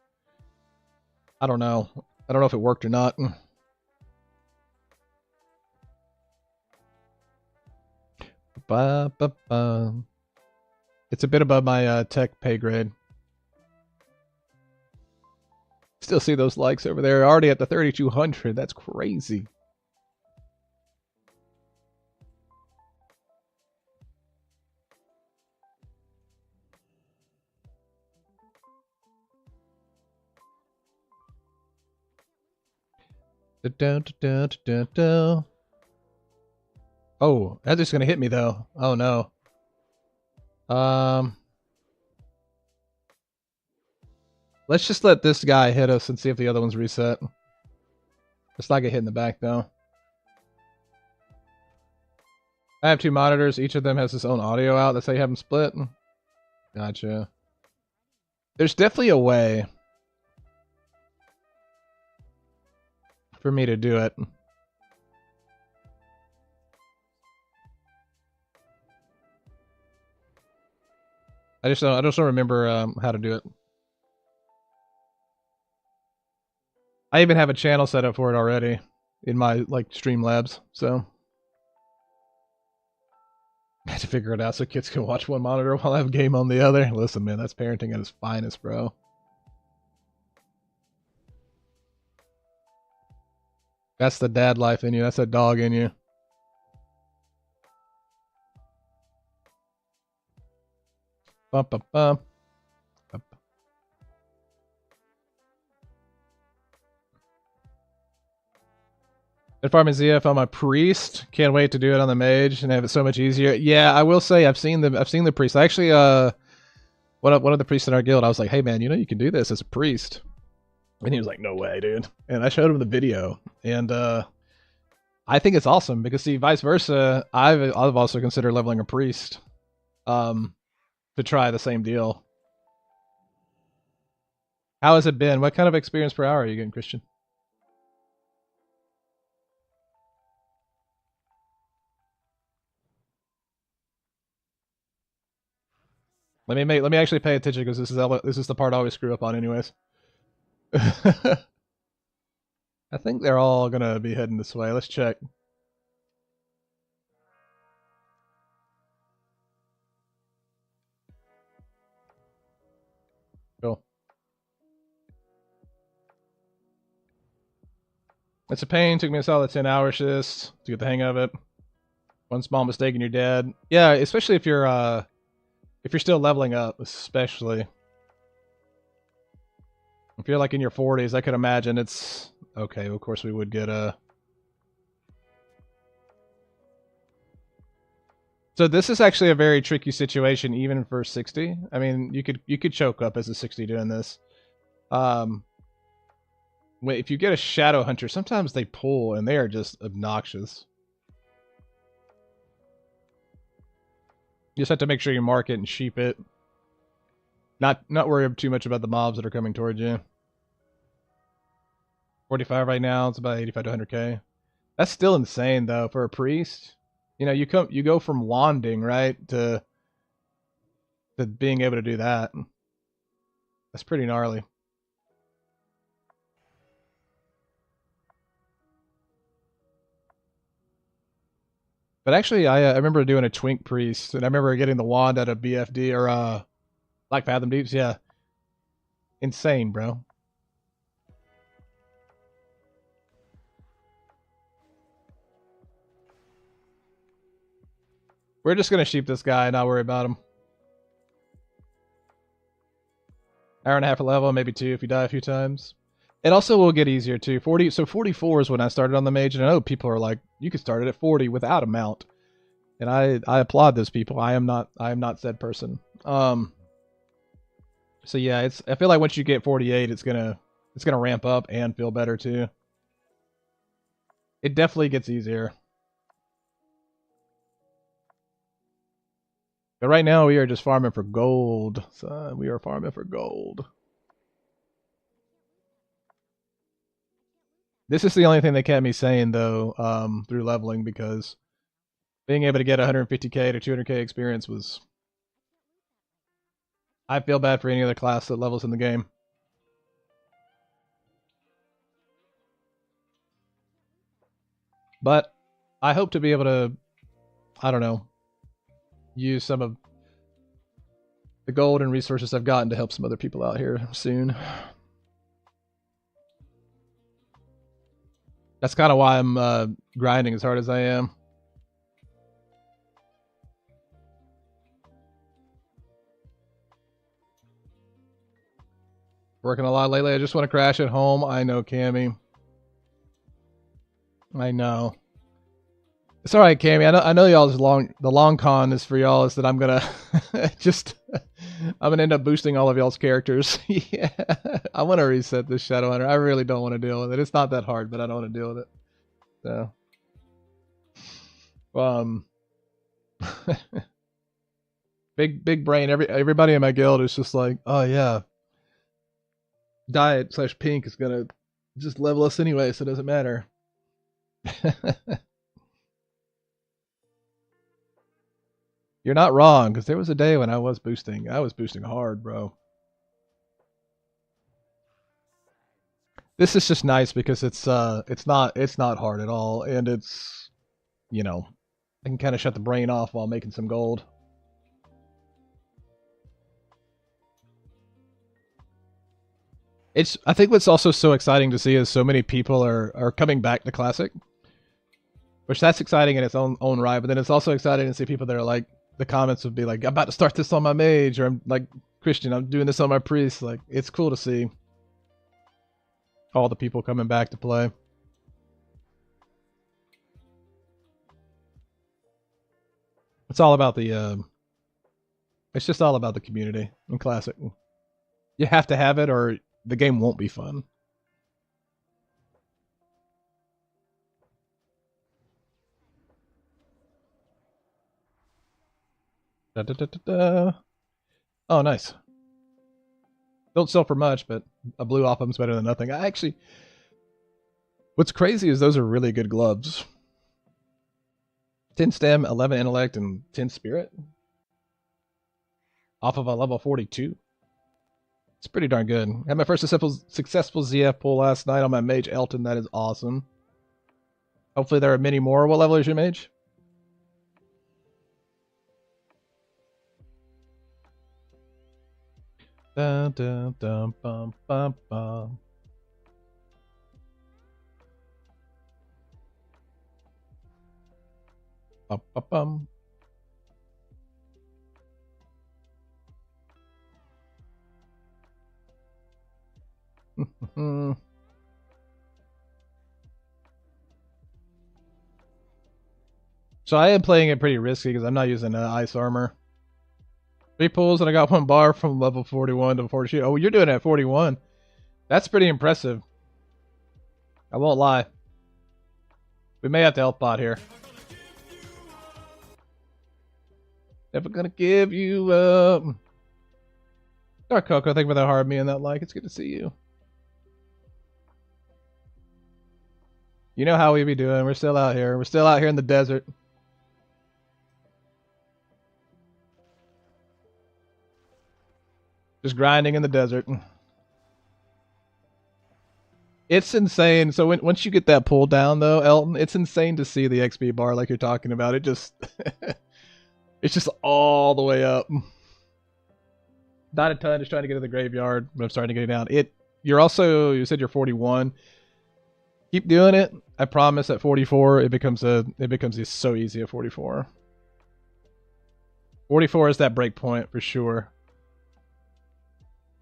I don't know. I don't know if it worked or not. Ba, ba, ba. It's a bit above my tech pay grade. Still see those likes over there. Already at the 3,200. That's crazy. Oh, that's just gonna hit me though. Oh no. Let's just let this guy hit us and see if the other one's reset. Let's not get hit in the back though. I have 2 monitors. Each of them has its own audio out. That's how you have them split. Gotcha. There's definitely a way for me to do it. I just don't remember how to do it. I even have a channel set up for it already in my like Streamlabs, so I had to figure it out so kids can watch one monitor while I have a game on the other. Listen, man, that's parenting at its finest, bro. That's the dad life in you. That's that dog in you. Bum, bum, bum. And farming ZF on my priest. Can't wait to do it on the mage and have it so much easier. Yeah, I will say I've seen the priest. I actually one of the priests in our guild, I was like, hey man, you know you can do this as a priest. And he was like, no way, dude. And I showed him the video. And I think it's awesome because see, vice versa, I've also considered leveling a priest. To try the same deal. How has it been? What kind of experience per hour are you getting, Christian? Let me actually pay attention because this is the part I always screw up on, anyways. I think they're all gonna be heading this way. Let's check. It's a pain. Took me a solid 10 hours just to get the hang of it. One small mistake and you're dead. Yeah, especially if you're still leveling up, especially. If you're like in your 40s, I could imagine it's okay. Of course, we would get a. So this is actually a very tricky situation, even for 60. I mean, you could choke up as a 60 doing this. If you get a Shadow Hunter, sometimes they pull and they are just obnoxious. You just have to make sure you mark it and sheep it. Not worry too much about the mobs that are coming towards you. 45 right now. It's about 85 to 100k. That's still insane though for a priest. You know, you go from wanding right to being able to do that. That's pretty gnarly. But actually, I remember doing a Twink priest, and I remember getting the wand out of BFD or Black Fathom Deeps. Yeah, insane, bro. We're just gonna sheep this guy and not worry about him. Hour and a half a level, maybe 2 if you die a few times. It also will get easier too. 44 is when I started on the mage, and I know people are like, you could start it at 40 without a mount. And I applaud those people. I am not said person. So yeah, I feel like once you get 48, it's gonna ramp up and feel better too. It definitely gets easier. But right now we are just farming for gold. So we are farming for gold. This is the only thing that kept me sane though, through leveling, because being able to get 150k to 200k experience was. I feel bad for any other class that levels in the game. But I hope to be able to, I don't know, use some of the gold and resources I've gotten to help some other people out here soon. That's kind of why I'm grinding as hard as I am. Working a lot lately. I just want to crash at home. I know, Cammy. I know. It's all right, Cammy. I know y'all's the long con is for y'all is that I'm gonna I'm gonna end up boosting all of y'all's characters. Yeah, I want to reset this Shadow Hunter. I really don't want to deal with it. It's not that hard, but I don't want to deal with it. So, big brain. Everybody in my guild is just like, oh yeah, diet/pink is gonna just level us anyway, so it doesn't matter. You're not wrong, because there was a day when I was boosting. I was boosting hard, bro. This is just nice because it's not hard at all, and it's, you know, I can kind of shut the brain off while making some gold. I think what's also so exciting to see is so many people are coming back to Classic, which that's exciting in its own right. But then it's also exciting to see people that are like, the comments would be like, I'm about to start this on my mage, or I'm like, Christian, I'm doing this on my priest. Like, it's cool to see all the people coming back to play. It's all about the it's just all about the community in Classic. You have to have it or the game won't be fun. Da, da, da, da, da. Oh, nice. Don't sell for much, but a blue Oppum's better than nothing. I actually, what's crazy is those are really good gloves. 10 stem, 11 intellect, and 10 spirit. Off of a level 42. It's pretty darn good. I had my first successful ZF pull last night on my mage Elton. That is awesome. Hopefully there are many more. What level is your mage? Dun, dun, dun, bum, bum, bum. Bum, bum, bum. So I am playing it pretty risky because I'm not using ice armor. 3 pulls and I got 1 bar from level 41 to 42. Oh, you're doing it at 41. That's pretty impressive. I won't lie. We may have to help bot here. Never gonna give you up. Dark Coco, thank you for that hard me and that like. It's good to see you. You know how we be doing. We're still out here. We're still out here in the desert. Just grinding in the desert. It's insane. So once you get that pull down, though, Elton, it's insane to see the XP bar like you're talking about. It just... it's just all the way up. Not a ton, just trying to get to the graveyard, but I'm starting to get down. You're also... You said you're 41. Keep doing it. I promise at 44, it becomes so easy at 44. 44 is that break point for sure.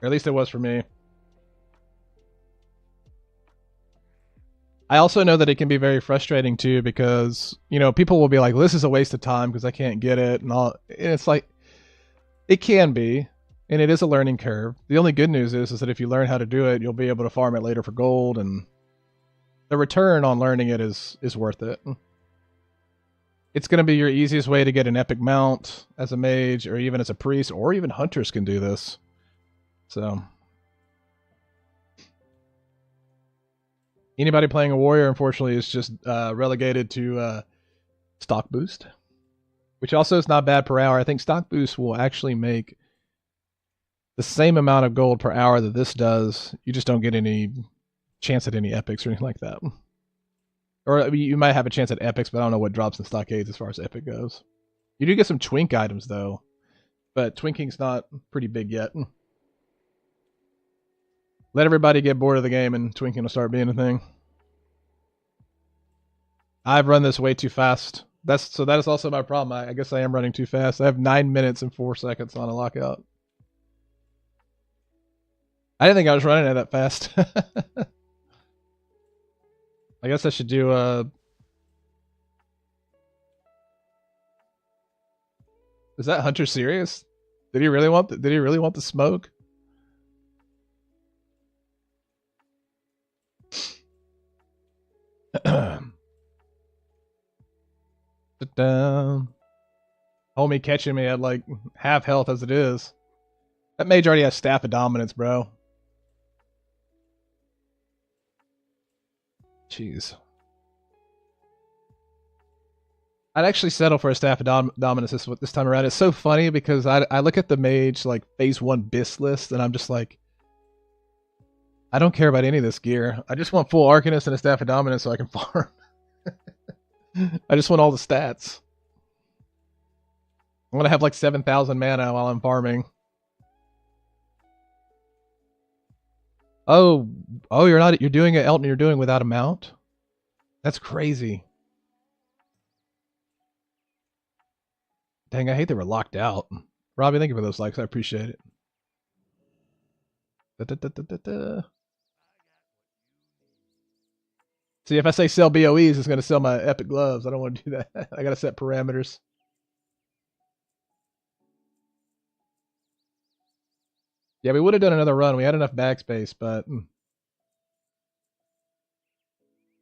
Or at least it was for me. I also know that it can be very frustrating too because, you know, people will be like, well, this is a waste of time because I can't get it and all. And it's like, it can be, and it is a learning curve. The only good news is that if you learn how to do it, you'll be able to farm it later for gold, and the return on learning it is worth it. It's going to be your easiest way to get an epic mount as a mage or even as a priest, or even hunters can do this. So... Anybody playing a warrior, unfortunately, is just relegated to stock boost, which also is not bad per hour. I think stock boost will actually make the same amount of gold per hour that this does. You just don't get any chance at any epics or anything like that. Or I mean, you might have a chance at epics, but I don't know what drops in stockades as far as epic goes. You do get some twink items, though, but twinking's not pretty big yet. Let everybody get bored of the game and twinking will start being a thing. I've run this way too fast. That is also my problem. I guess I am running too fast. I have 9 minutes and 4 seconds on a lockout. I didn't think I was running it that fast. I guess I should do Is that Hunter serious? Did he really want the smoke? Homie catching me at like half health as it is. That mage already has Staff of Dominance, bro. Jeez. I'd actually settle for a Staff of Dominance this time around. It's so funny because I look at the mage like phase 1 BIS list and I'm just like, I don't care about any of this gear. I just want full Arcanist and a Staff of Dominance so I can farm. I just want all the stats. I'm gonna have like 7,000 mana while I'm farming. Oh, you're doing it, Elton. You're doing without a mount. That's crazy. Dang, I hate they were locked out. Robbie, thank you for those likes. I appreciate it. See, if I say sell BOEs, it's going to sell my epic gloves. I don't want to do that. I got to set parameters. Yeah, we would have done another run. We had enough backspace, but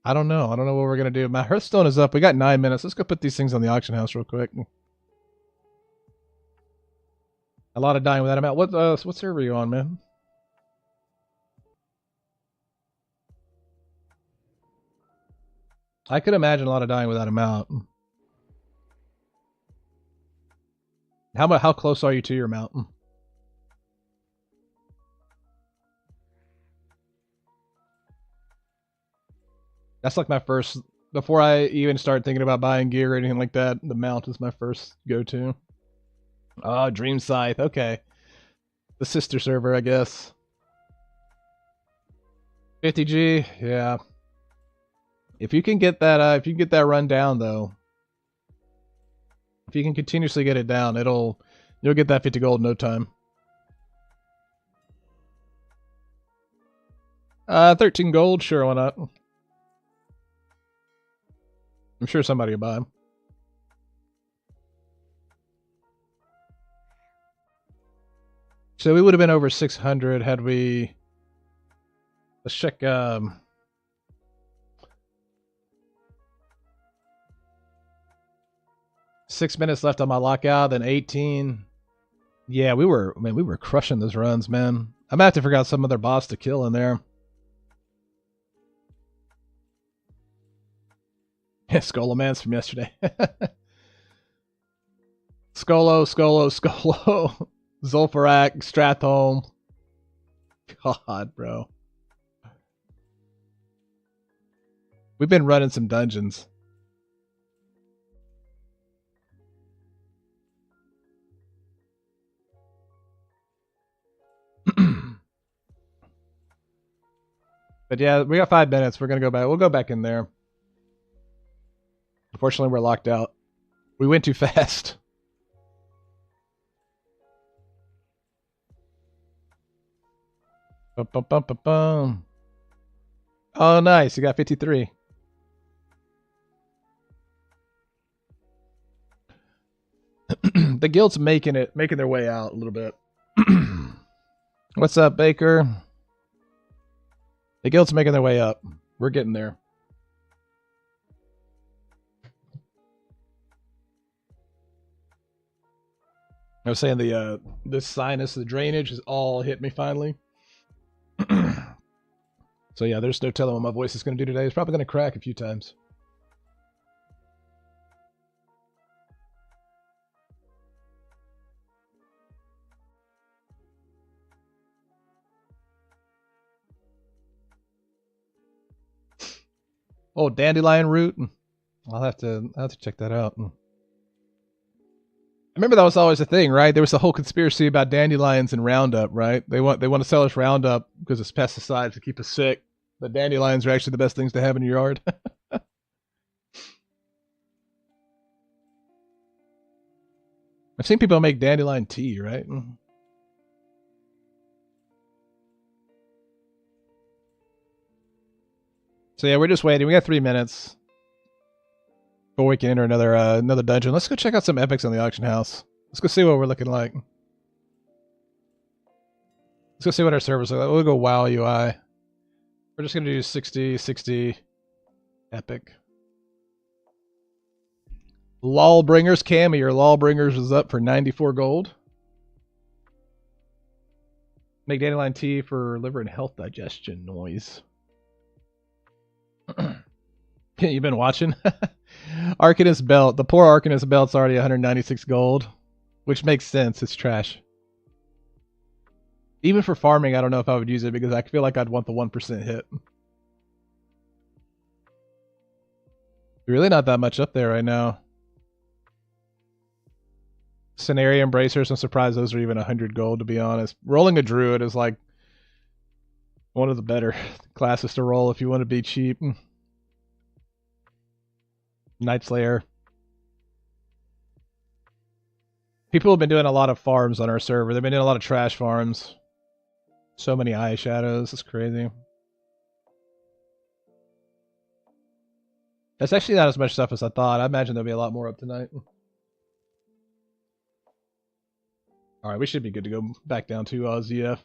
I don't know. I don't know what we're going to do. My Hearthstone is up. We got 9 minutes. Let's go put these things on the auction house real quick. A lot of dying without a mount. What server are you on, man? I could imagine a lot of dying without a mount. How close are you to your mount? That's like my first, before I even start thinking about buying gear or anything like that, the mount is my first go-to. Oh, Dream Scythe, okay. The sister server, I guess. 50G, yeah. If you can get that run down though, If you can continuously get it down, you'll get that 50 gold in no time. 13 gold, sure, why not? I'm sure somebody will buy them. So we would have been over 600 had we... Let's check... 6 minutes left on my lockout, then 18. Yeah, we were crushing those runs, man. I might have to figure out some other boss to kill in there. Skolomance from yesterday. Skolo. Zulfarak, Stratholm. God, bro. We've been running some dungeons. But yeah, we got 5 minutes. We're gonna go back. We'll go back in there. Unfortunately, we're locked out. We went too fast. Bum, bum, bum, bum, bum. Oh, nice. You got 53. The guild's making their way out a little bit. What's up, Baker? The guild's making their way up. We're getting there. I was saying the sinus, the drainage has all hit me finally. So yeah, there's no telling what my voice is going to do today. It's probably going to crack a few times. Oh, dandelion root. I'll have to check that out. I remember that was always a thing, right? There was a whole conspiracy about dandelions and Roundup, right? They want to sell us Roundup because it's pesticides to keep us sick. But dandelions are actually the best things to have in your yard. I've seen people make dandelion tea, right? So yeah, we're just waiting. We got 3 minutes before we can enter another dungeon. Let's go check out some epics on the auction house. Let's go see what we're looking like. Let's go see what our servers look like. We'll go WoW UI. We're just gonna do 60 epic. Lawbringers, Cammy, your Lawbringers is up for 94 gold. Make dandelion tea for liver and health digestion noise. You've been watching? Arcanist belt. The poor Arcanist belt's already 196 gold, which makes sense. It's trash. Even for farming, I don't know if I would use it because I feel like I'd want the 1% hit. Really not that much up there right now. Scenario Embracers, I'm surprised those are even 100 gold, to be honest. Rolling a Druid is like one of the better classes to roll if you want to be cheap. Night Slayer. People have been doing a lot of farms on our server. They've been doing a lot of trash farms. So many eye shadows. It's crazy. That's actually not as much stuff as I thought. I imagine there'll be a lot more up tonight. Alright, we should be good to go back down to ZF.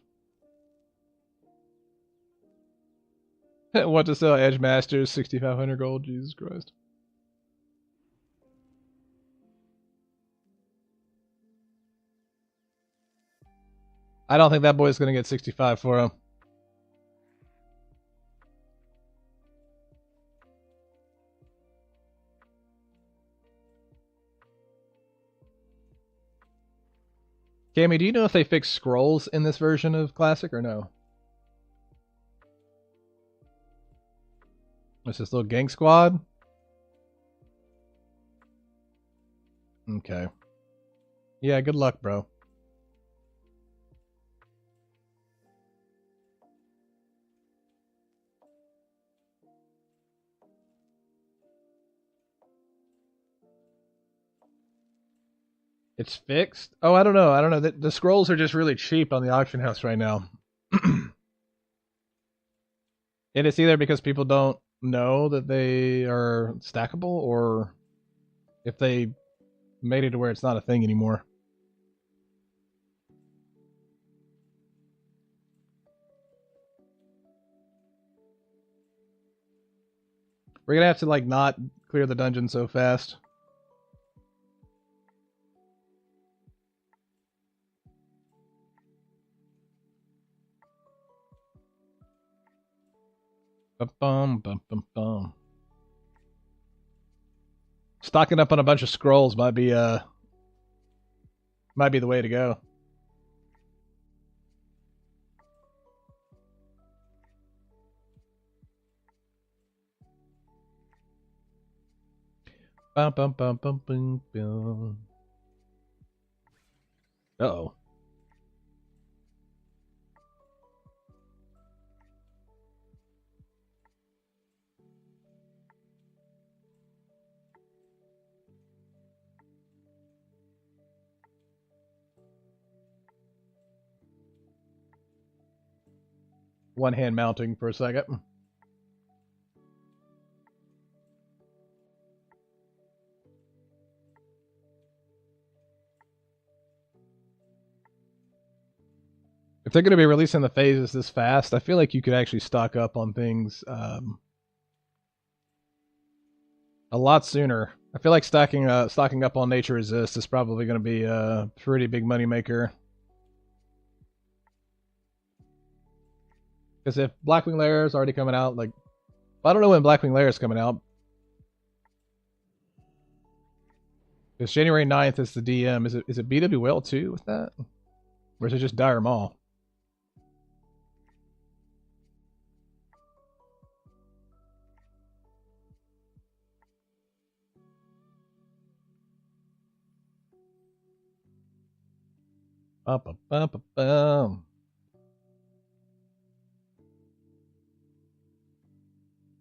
What to sell Edge Masters? 6,500 gold. Jesus Christ. I don't think that boy's going to get 65 for him. Cammy, do you know if they fixed scrolls in this version of Classic or no? What's this little gang squad? Okay. Yeah, good luck, bro. It's fixed? Oh, I don't know. I don't know. The scrolls are just really cheap on the auction house right now. And it's either because people don't know that they are stackable, or if they made it to where it's not a thing anymore. We're gonna have to like not clear the dungeon so fast. Bum bum bum bum. Stocking up on a bunch of scrolls might be the way to go. Bum bum bum bum bum bum. Uh-oh. One hand mounting for a second. If they're going to be releasing the phases this fast, I feel like you could actually stock up on things a lot sooner. I feel like stocking up on Nature Resist is probably going to be a pretty big moneymaker. Because if Blackwing Lair is already coming out, like, I don't know when Blackwing Lair is coming out. Because January 9th is the DM. Is it BWL too with that? Or is it just Dire Maul?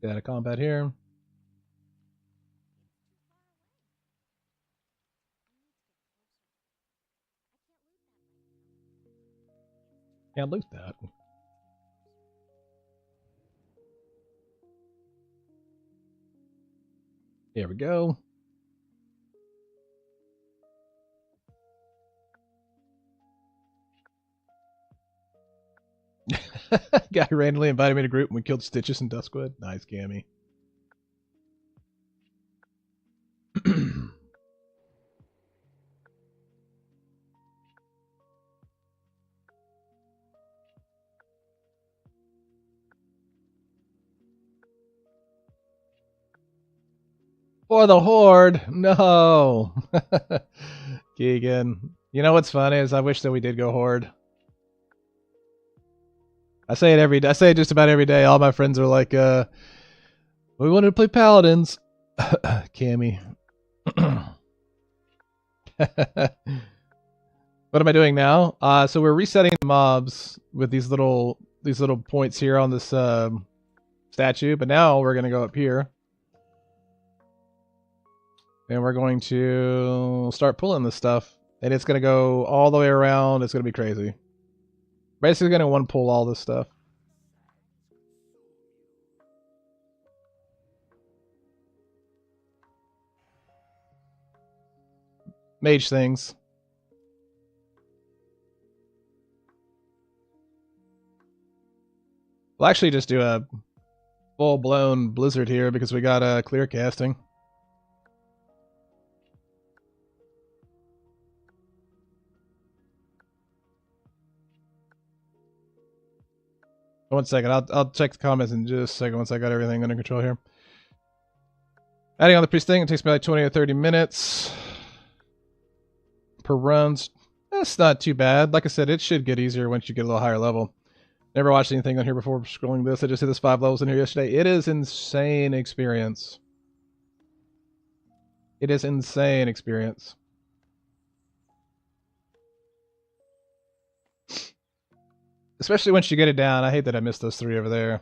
Get out of combat here. Can't loot that. Here we go. Guy randomly invited me to group and we killed Stitches and Duskwood. Nice, Cammy. For the Horde! No! Keegan. You know what's funny is I wish that we did go Horde. I say it just about every day. All my friends are like, we wanted to play Paladins. Cammy. What am I doing now? So we're resetting the mobs with these little points here on this statue, but now we're gonna go up here. And we're going to start pulling this stuff. And it's gonna go all the way around. It's gonna be crazy. Basically gonna one pull all this stuff. Mage things. We'll actually just do a full-blown blizzard here because we got clear casting. One second, I'll check the comments in just a second once I got everything under control here. Adding on the priest thing, it takes me like 20 or 30 minutes per runs. That's not too bad. Like I said, it should get easier once you get a little higher level. Never watched anything on here before scrolling this. I just hit this 5 levels in here yesterday. It is insane experience. It is insane experience. Especially once you get it down. I hate that I missed those 3 over there.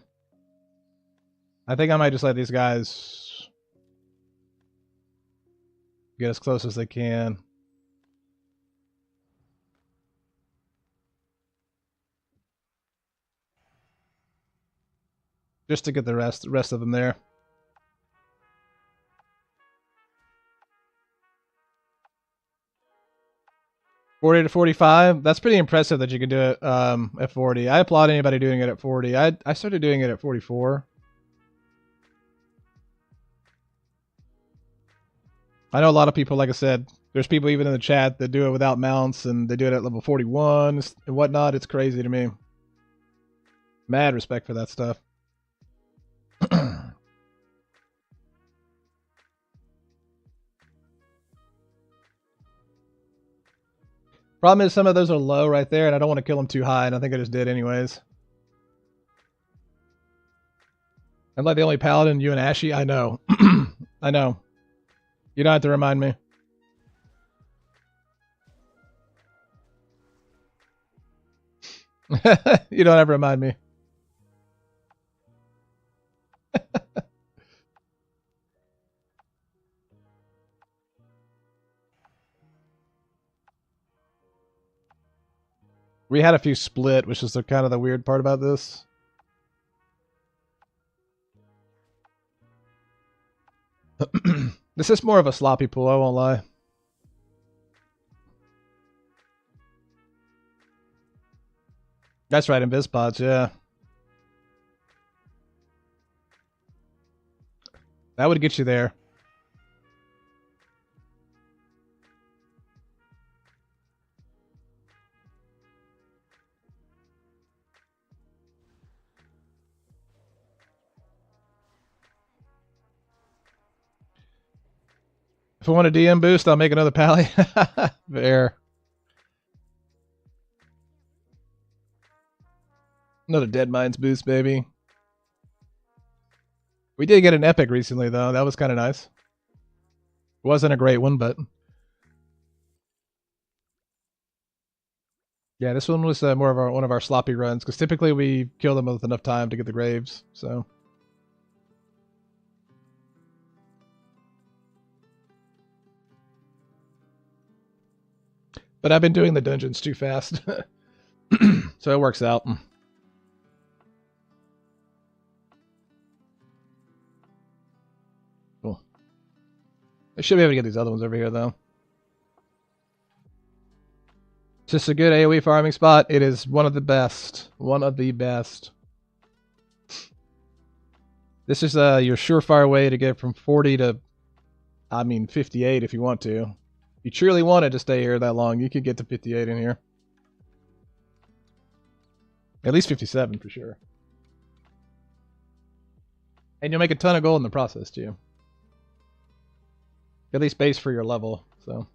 I think I might just let these guys get as close as they can. just to get the rest of them there. $40 to $45. That's pretty impressive that you can do it at 40. I applaud anybody doing it at 40. I started doing it at 44. I know a lot of people, like I said, there's people even in the chat that do it without mounts and they do it at level 41 and whatnot. It's crazy to me. Mad respect for that stuff. Problem is some of those are low right there and I don't want to kill them too high, and I think I just did anyways. I'm like the only paladin, you and Ashy? I know. I know. You don't have to remind me. You don't ever remind me. We had a few split, which is kind of the weird part about this. This is more of a sloppy pool, I won't lie. That's right, invis pods, yeah. That would get you there. If I want a DM boost, I'll make another pally. There. Another Dead Minds boost, baby. We did get an epic recently, though. That was kind of nice. It wasn't a great one, but... Yeah, this one was more of one of our sloppy runs, because typically we kill them with enough time to get the graves, so... But I've been doing the dungeons too fast. So it works out. Cool. I should be able to get these other ones over here, though. It's just a good AoE farming spot. It is one of the best. One of the best. This is your surefire way to get from 40 to, 58 if you want to. If you truly wanted to stay here that long, you could get to 58 in here. At least 57 for sure. And you'll make a ton of gold in the process too. At least base for your level, so.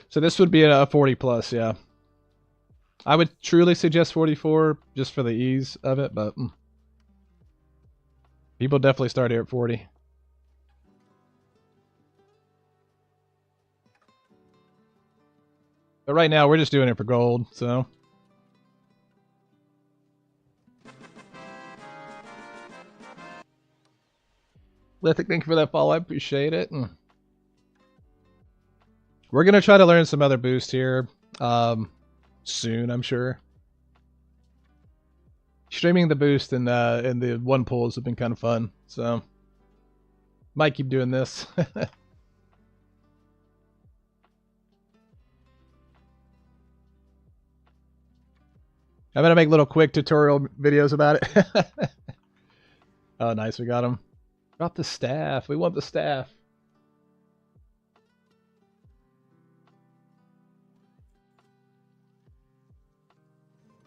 So this would be a 40 plus, yeah. I would truly suggest 44 just for the ease of it, but people definitely start here at 40. But right now we're just doing it for gold, so. Lithic, thank you for that follow. I appreciate it. We're going to try to learn some other boost here soon, I'm sure. Streaming the boost in the one pulls have been kind of fun, so might keep doing this. I'm going to make little quick tutorial videos about it. Oh, nice. We got him. Drop the staff. We want the staff.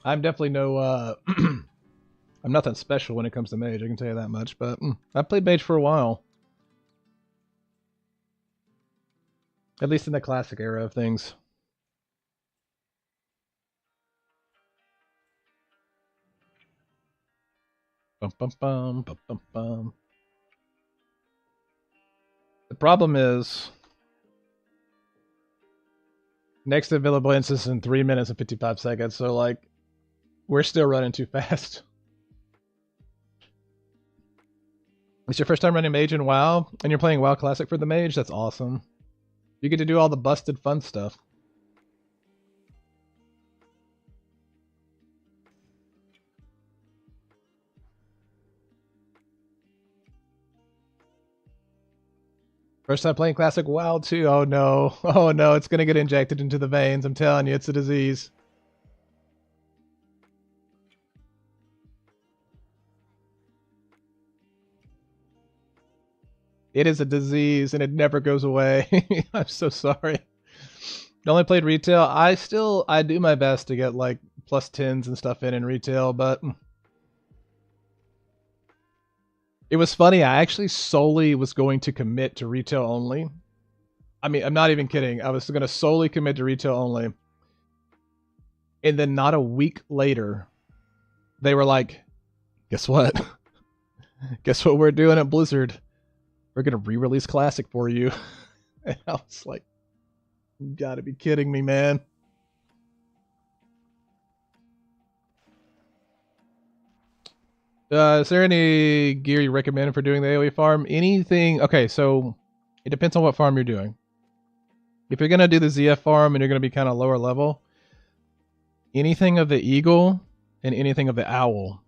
I'm definitely no... I'm nothing special when it comes to mage, I can tell you that much. But I've played mage for a while. At least in the classic era of things. Bum, bum, bum, bum, bum, bum. The problem is, next available instance in 3 minutes and 55 seconds, so like, we're still running too fast. It's your first time running mage in WoW, and you're playing WoW Classic for the mage? That's awesome. You get to do all the busted fun stuff. First time playing Classic WoW too. Oh no. Oh no, it's gonna get injected into the veins. I'm telling you, it's a disease. It is a disease and it never goes away. I'm so sorry. I only played retail. I do my best to get like plus 10s and stuff in retail, but it was funny. I actually solely was going to commit to retail only. I mean, I'm not even kidding. I was going to solely commit to retail only. And then not a week later, they were like, guess what? Guess what we're doing at Blizzard? We're going to re-release Classic for you. And I was like, you gotta be kidding me, man. Is there any gear you recommend for doing the AoE farm? Anything? Okay, so it depends on what farm you're doing. If you're going to do the ZF farm and you're going to be kind of lower level, anything of the eagle and anything of the owl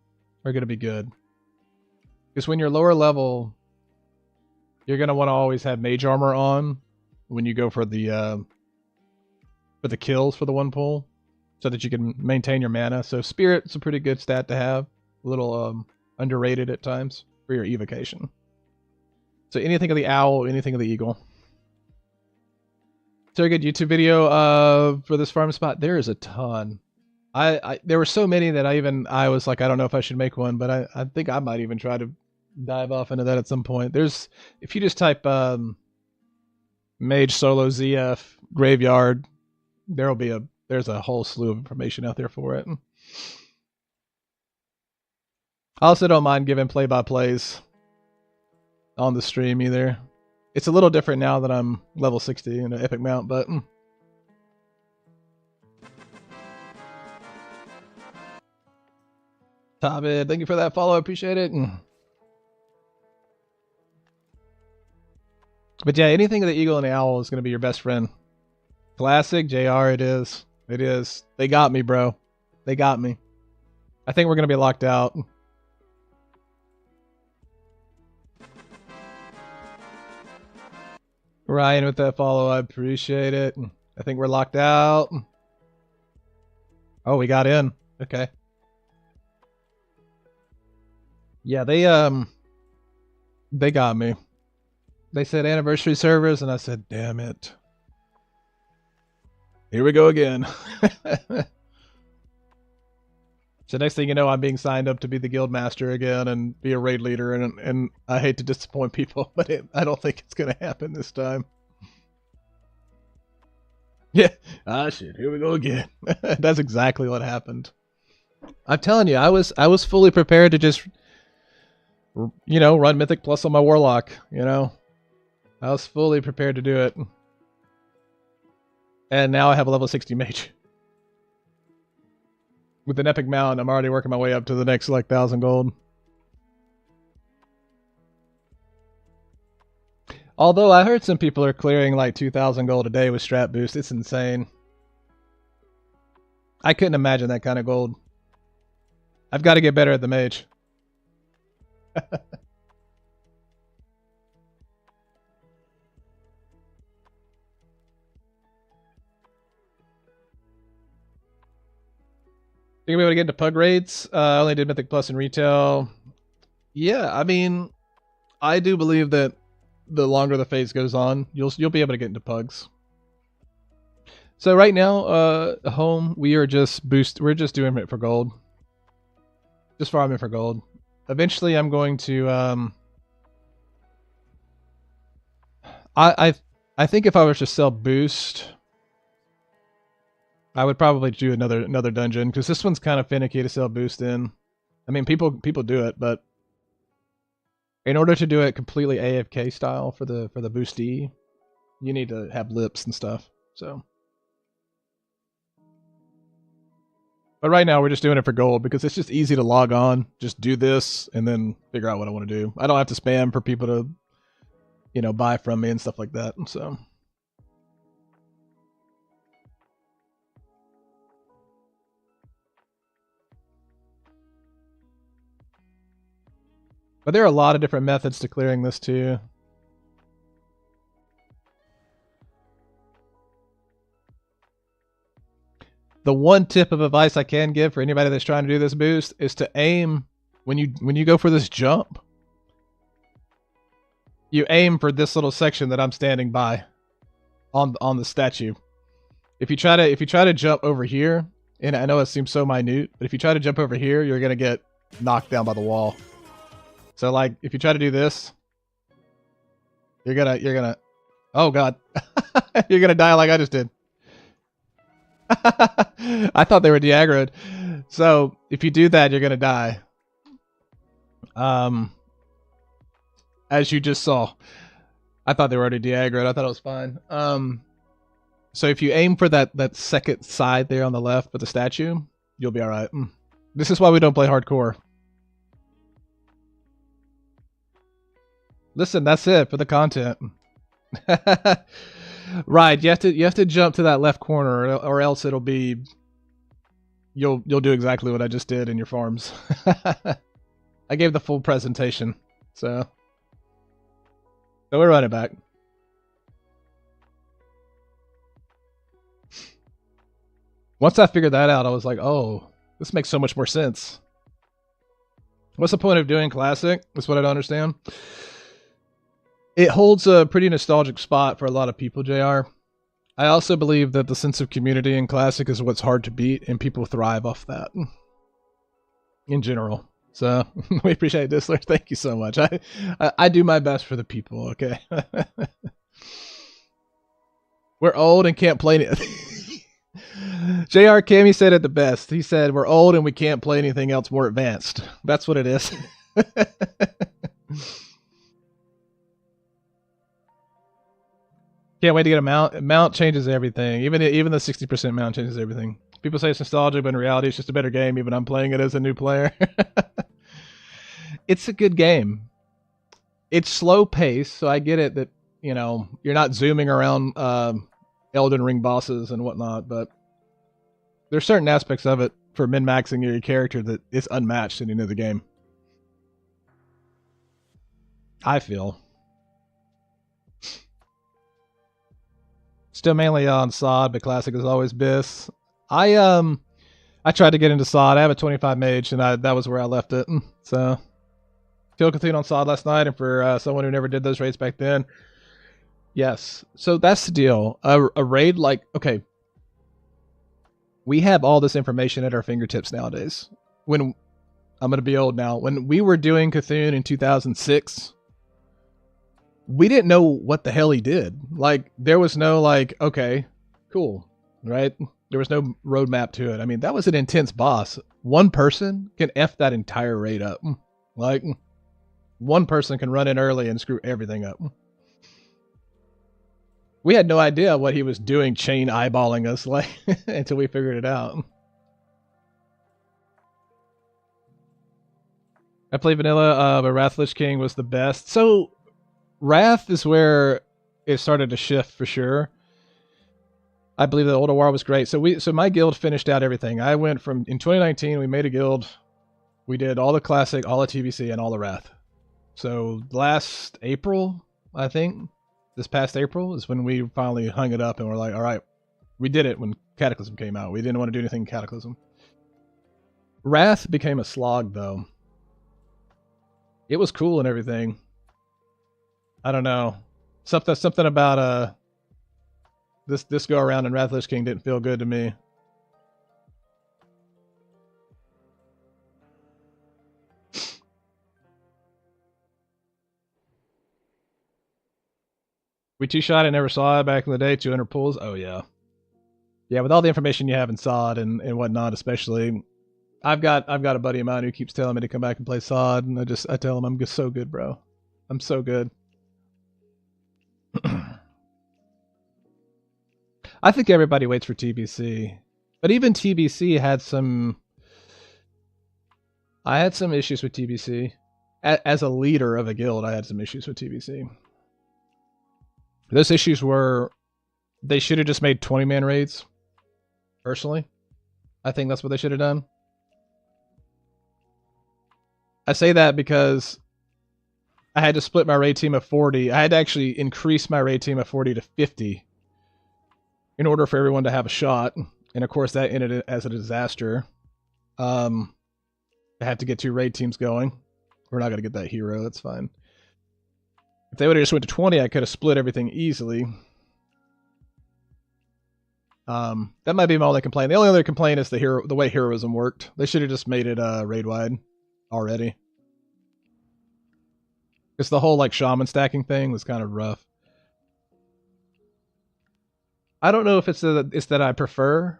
are going to be good. Because when you're lower level, you're going to want to always have mage armor on when you go for the kills for the one pull, so that you can maintain your mana. So spirit's a pretty good stat to have. A little underrated at times for your evocation. So anything of the owl, anything of the eagle. Is there a good YouTube video for this farm spot? There is a ton. There were so many that I was like, I don't know if I should make one, but I think I might even try to dive off into that at some point. There's, if you just type mage solo ZF graveyard, there's a whole slew of information out there for it. I also don't mind giving play-by-plays on the stream either. It's a little different now that I'm level 60 in an epic mount, but Tabid, thank you for that follow. I appreciate it. But yeah, anything of the eagle and the owl is going to be your best friend. Classic, JR, it is. It is. They got me, bro. They got me. I think we're going to be locked out. Ryan with that follow, I appreciate it. I think we're locked out. Oh, we got in. Okay. Yeah, they got me. They said anniversary servers, and I said, damn it. Here we go again. So next thing you know, I'm being signed up to be the guild master again and be a raid leader, and I hate to disappoint people, but I don't think it's going to happen this time. Yeah. Ah, shit. Here we go again. That's exactly what happened. I'm telling you, I was fully prepared to just, you know, run Mythic Plus on my Warlock, you know. I was fully prepared to do it. And now I have a level 60 mage. With an epic mount, I'm already working my way up to the next, like, 1,000 gold. Although I heard some people are clearing, like, 2,000 gold a day with strat boost. It's insane. I couldn't imagine that kind of gold. I've got to get better at the mage. Think you'll be able to get into pug raids? I only did Mythic Plus in retail. Yeah, I mean, I do believe that the longer the phase goes on, you'll be able to get into pugs. So right now, home, we're just doing it for gold. Just farming for gold. Eventually I'm going to I think if I was to sell boost, I would probably do another dungeon, because this one's kind of finicky to sell boost in. I mean, people do it, but in order to do it completely AFK style for the boostee, you need to have lips and stuff. So, but right now we're just doing it for gold because it's just easy to log on, just do this, and then figure out what I want to do. I don't have to spam for people to, you know, buy from me and stuff like that. So. But there are a lot of different methods to clearing this too. The one tip of advice I can give for anybody that's trying to do this boost is to aim when you go for this jump. You aim for this little section that I'm standing by on the statue. If you try to jump over here, and I know it seems so minute, but if you try to jump over here, you're gonna get knocked down by the wall. So like if you try to do this, you're gonna oh god. You're gonna die like I just did. I thought they were de-aggroed. So if you do that, you're gonna die. As you just saw. I thought they were already de-aggroed. I thought it was fine. So if you aim for that second side there on the left with the statue, you'll be alright. This is why we don't play hardcore. Listen, that's it for the content. Right, you have to jump to that left corner, or else it'll be you'll do exactly what I just did in your farms. I gave the full presentation, so we're running back. Once I figured that out, I was like, oh, this makes so much more sense. What's the point of doing Classic? That's what I don't understand. It holds a pretty nostalgic spot for a lot of people, JR. I also believe that the sense of community in Classic is what's hard to beat, and people thrive off that in general. So we appreciate this, Disler. Thank you so much. I do my best for the people, okay? We're old and can't play anything. JR Cammy said it the best. He said, we're old and we can't play anything else more advanced. That's what it is. Can't wait to get a mount. Mount changes everything. Even the 60% mount changes everything. People say it's nostalgic, but in reality, it's just a better game. Even I'm playing it as a new player. It's a good game. It's slow paced, so I get it that you're not zooming around Elden Ring bosses and whatnot, but there's certain aspects of it for min-maxing your character that is unmatched in any other game. I feel. Still mainly on SOD, but Classic is always BIS. I tried to get into SOD. I have a 25 mage, and that was where I left it. So, killed Cthulhu on SOD last night, and for someone who never did those raids back then, yes. So that's the deal. A raid like, okay, we have all this information at our fingertips nowadays. When I'm going to be old now. When we were doing Cthulhu in 2006, we didn't know what the hell he did. Like, there was no like, okay, cool, right? There was no roadmap to it. I mean, that was an intense boss. One person can F that entire raid up. Like, one person can run in early and screw everything up. We had no idea what he was doing, chain eyeballing us, like, until we figured it out. I played vanilla, but Wrath Lich King was the best. So, Wrath is where it started to shift for sure. I believe the Older War was great. So my guild finished out everything. I went from, in 2019, we made a guild. We did all the Classic, all the TBC, and all the Wrath. So last April, I think, this past April, is when we finally hung it up and we're like, all right, we did it when Cataclysm came out. We didn't want to do anything in Cataclysm. Wrath became a slog, though. It was cool and everything. I don't know. Something about this go around in Wrath Lich King didn't feel good to me. We two-shot and never saw it back in the day, 200 pulls. Oh yeah. Yeah, with all the information you have in SOD and whatnot, especially. I've got a buddy of mine who keeps telling me to come back and play SOD, and I tell him I'm just so good, bro. I'm so good. I think everybody waits for TBC, but even TBC had some. I had some issues with TBC. As a leader of a guild, I had some issues with TBC. Those issues were, they should have just made 20-man raids. Personally, I think that's what they should have done. I say that because I had to split my raid team of 40. I had to actually increase my raid team of 40 to 50 in order for everyone to have a shot. And of course, that ended as a disaster. I had to get 2 raid teams going. We're not going to get that hero. That's fine. If they would have just went to 20, I could have split everything easily. That might be my only complaint. The only other complaint is the way heroism worked. They should have just made it raid wide already. Because the whole like shaman stacking thing was kind of rough. I don't know if it's that I prefer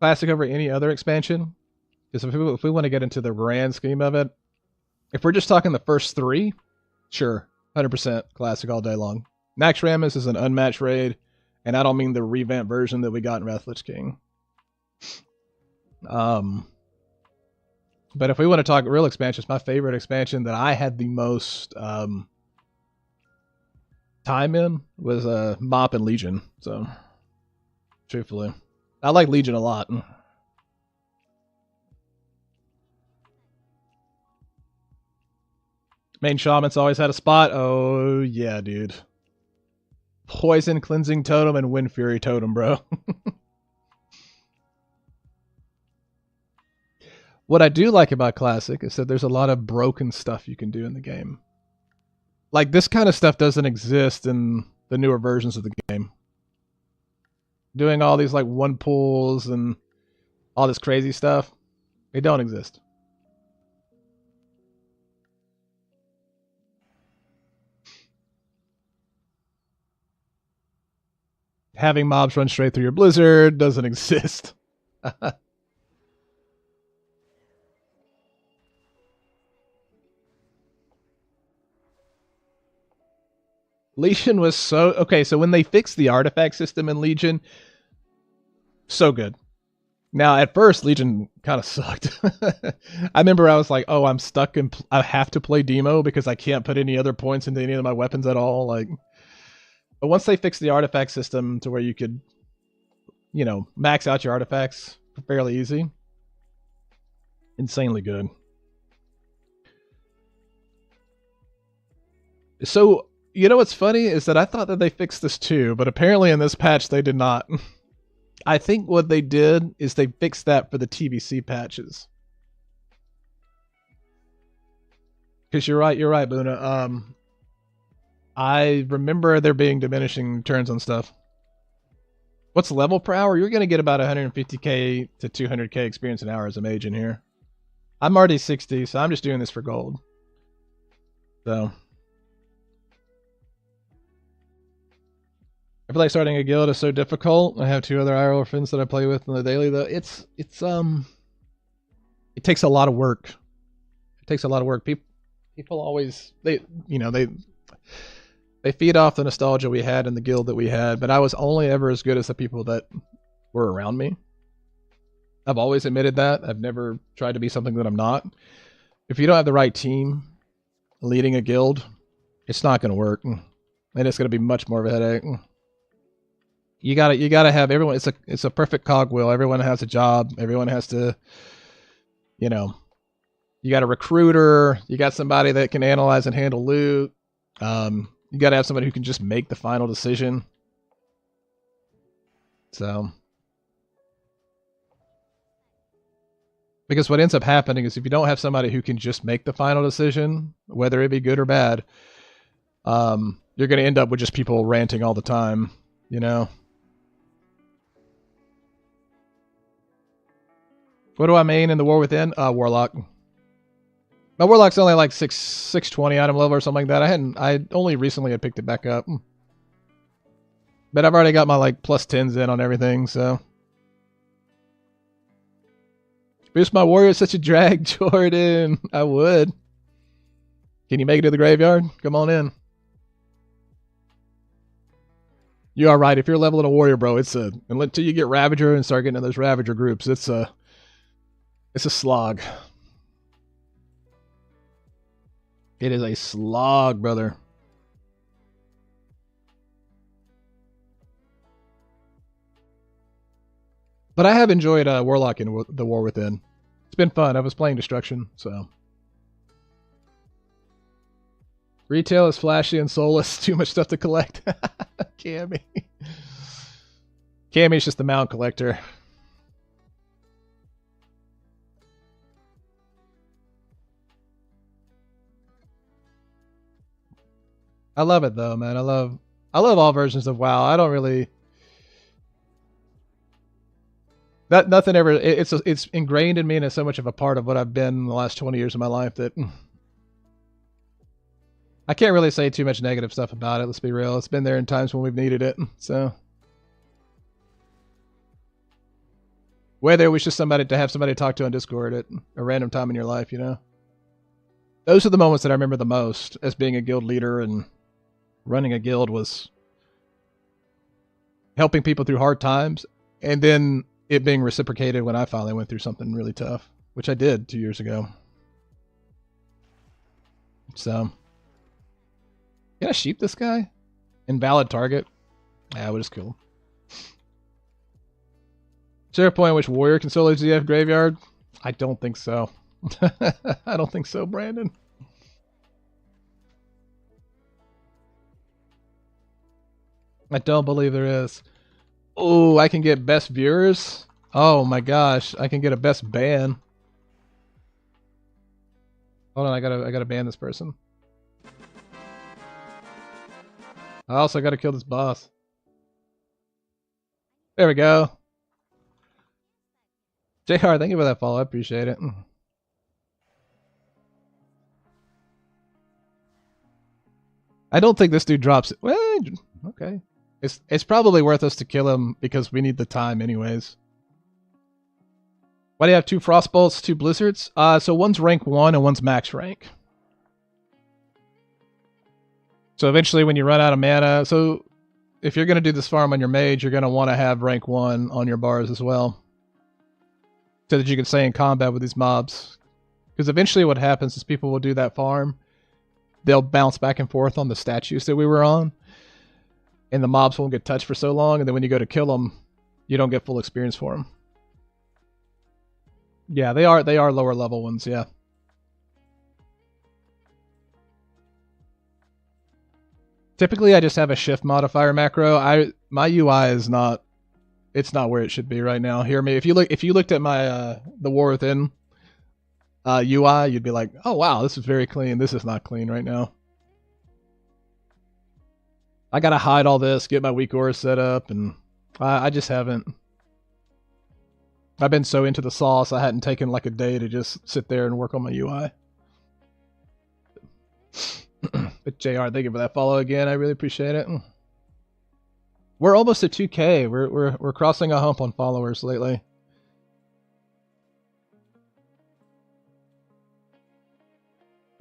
Classic over any other expansion. Because if we want to get into the grand scheme of it, if we're just talking the first 3, sure, 100% Classic all day long. Naxxramas is an unmatched raid, and I don't mean the revamped version that we got in Wrath Lich King. But if we want to talk real expansions, my favorite expansion that I had the most time in was Mop and Legion. So, truthfully, I like Legion a lot. Main Shaman's always had a spot. Oh, yeah, dude. Poison, Cleansing Totem, and Wind Fury Totem, bro. What I do like about Classic is that there's a lot of broken stuff you can do in the game. Like, this kind of stuff doesn't exist in the newer versions of the game. Doing all these, like, 1 pulls and all this crazy stuff, they don't exist. Having mobs run straight through your blizzard doesn't exist. Legion was so... Okay, so when they fixed the artifact system in Legion, so good. Now, at first, Legion kind of sucked. I remember I was like, oh, I'm stuck and I have to play Demo because I can't put any other points into any of my weapons at all. Like, but once they fixed the artifact system to where you could, you know, max out your artifacts fairly easy, insanely good. So, you know what's funny is that I thought that they fixed this too, but apparently in this patch they did not. I think what they did is they fixed that for the TBC patches. Because you're right, Boona. I remember there being diminishing returns on stuff. What's the level per hour? You're going to get about 150k to 200k experience an hour as a mage in here. I'm already 60, so I'm just doing this for gold. So... I feel like starting a guild is so difficult. I have 2 other IRL friends that I play with on the daily, though. It takes a lot of work. It takes a lot of work. People always they feed off the nostalgia we had in the guild that we had, but I was only ever as good as the people that were around me. I've always admitted that. I've never tried to be something that I'm not. If you don't have the right team leading a guild, it's not going to work, and it's going to be much more of a headache. You gotta have everyone. It's a perfect cogwheel. Everyone has a job. Everyone has to, you know, you got a recruiter. You got somebody that can analyze and handle loot. You got to have somebody who can just make the final decision. So, because what ends up happening is if you don't have somebody who can just make the final decision, whether it be good or bad, you're going to end up with just people ranting all the time, you know. What do I main in the War Within? Warlock. My Warlock's only like 620 item level or something like that. I only recently had picked it back up. But I've already got my like plus 10s in on everything, so. Boost my warrior is such a drag, Jordan. I would. Can you make it to the graveyard? Come on in. You are right. If you're leveling a warrior, bro, until you get Ravager and start getting in those Ravager groups, it's a slog. It is a slog, brother. But I have enjoyed Warlock in the War Within. It's been fun. I was playing Destruction, so. Retail is flashy and soulless. Too much stuff to collect. Cammy. Cammy's just the mount collector. I love it though, man. I love all versions of WoW. I don't really nothing ever. It's ingrained in me, and it's so much of a part of what I've been in the last 20 years of my life that I can't really say too much negative stuff about it. Let's be real. It's been there in times when we've needed it. So whether it was just somebody to have somebody to talk to on Discord at a random time in your life, you know, those are the moments that I remember the most as being a guild leader, and running a guild was helping people through hard times, and then it being reciprocated when I finally went through something really tough, which I did 2 years ago. So, can I sheep this guy? Invalid target? Yeah, we'll just kill him. Is there a point in which warrior can solo ZF graveyard? I don't think so. I don't think so, Brandon. I don't believe there is. Oh, I can get best viewers? Oh my gosh, I can get a best ban. Hold on, I gotta ban this person. I also gotta kill this boss. There we go. JR, thank you for that follow. I appreciate it. I don't think this dude drops it. Well, okay. It's probably worth us to kill him because we need the time anyways. Why do you have 2 Frostbolts, 2 Blizzards? So one's rank 1 and one's max rank. So eventually when you run out of mana, so if you're going to do this farm on your mage, you're going to want to have rank 1 on your bars as well, so that you can stay in combat with these mobs. Because eventually what happens is people will do that farm, they'll bounce back and forth on the statues that we were on, and the mobs won't get touched for so long, and then when you go to kill them, you don't get full experience for them. Yeah, they are lower level ones, yeah. Typically I just have a shift modifier macro. My UI is not, it's not where it should be right now. Hear me. If you looked at my the War Within UI, you'd be like, "Oh wow, this is very clean." This is not clean right now. I gotta hide all this, get my weak aura set up, and I just haven't. I've been so into the sauce, I hadn't taken like a day to just sit there and work on my UI. But JR, thank you for that follow again. I really appreciate it. We're almost at 2K. We're crossing a hump on followers lately.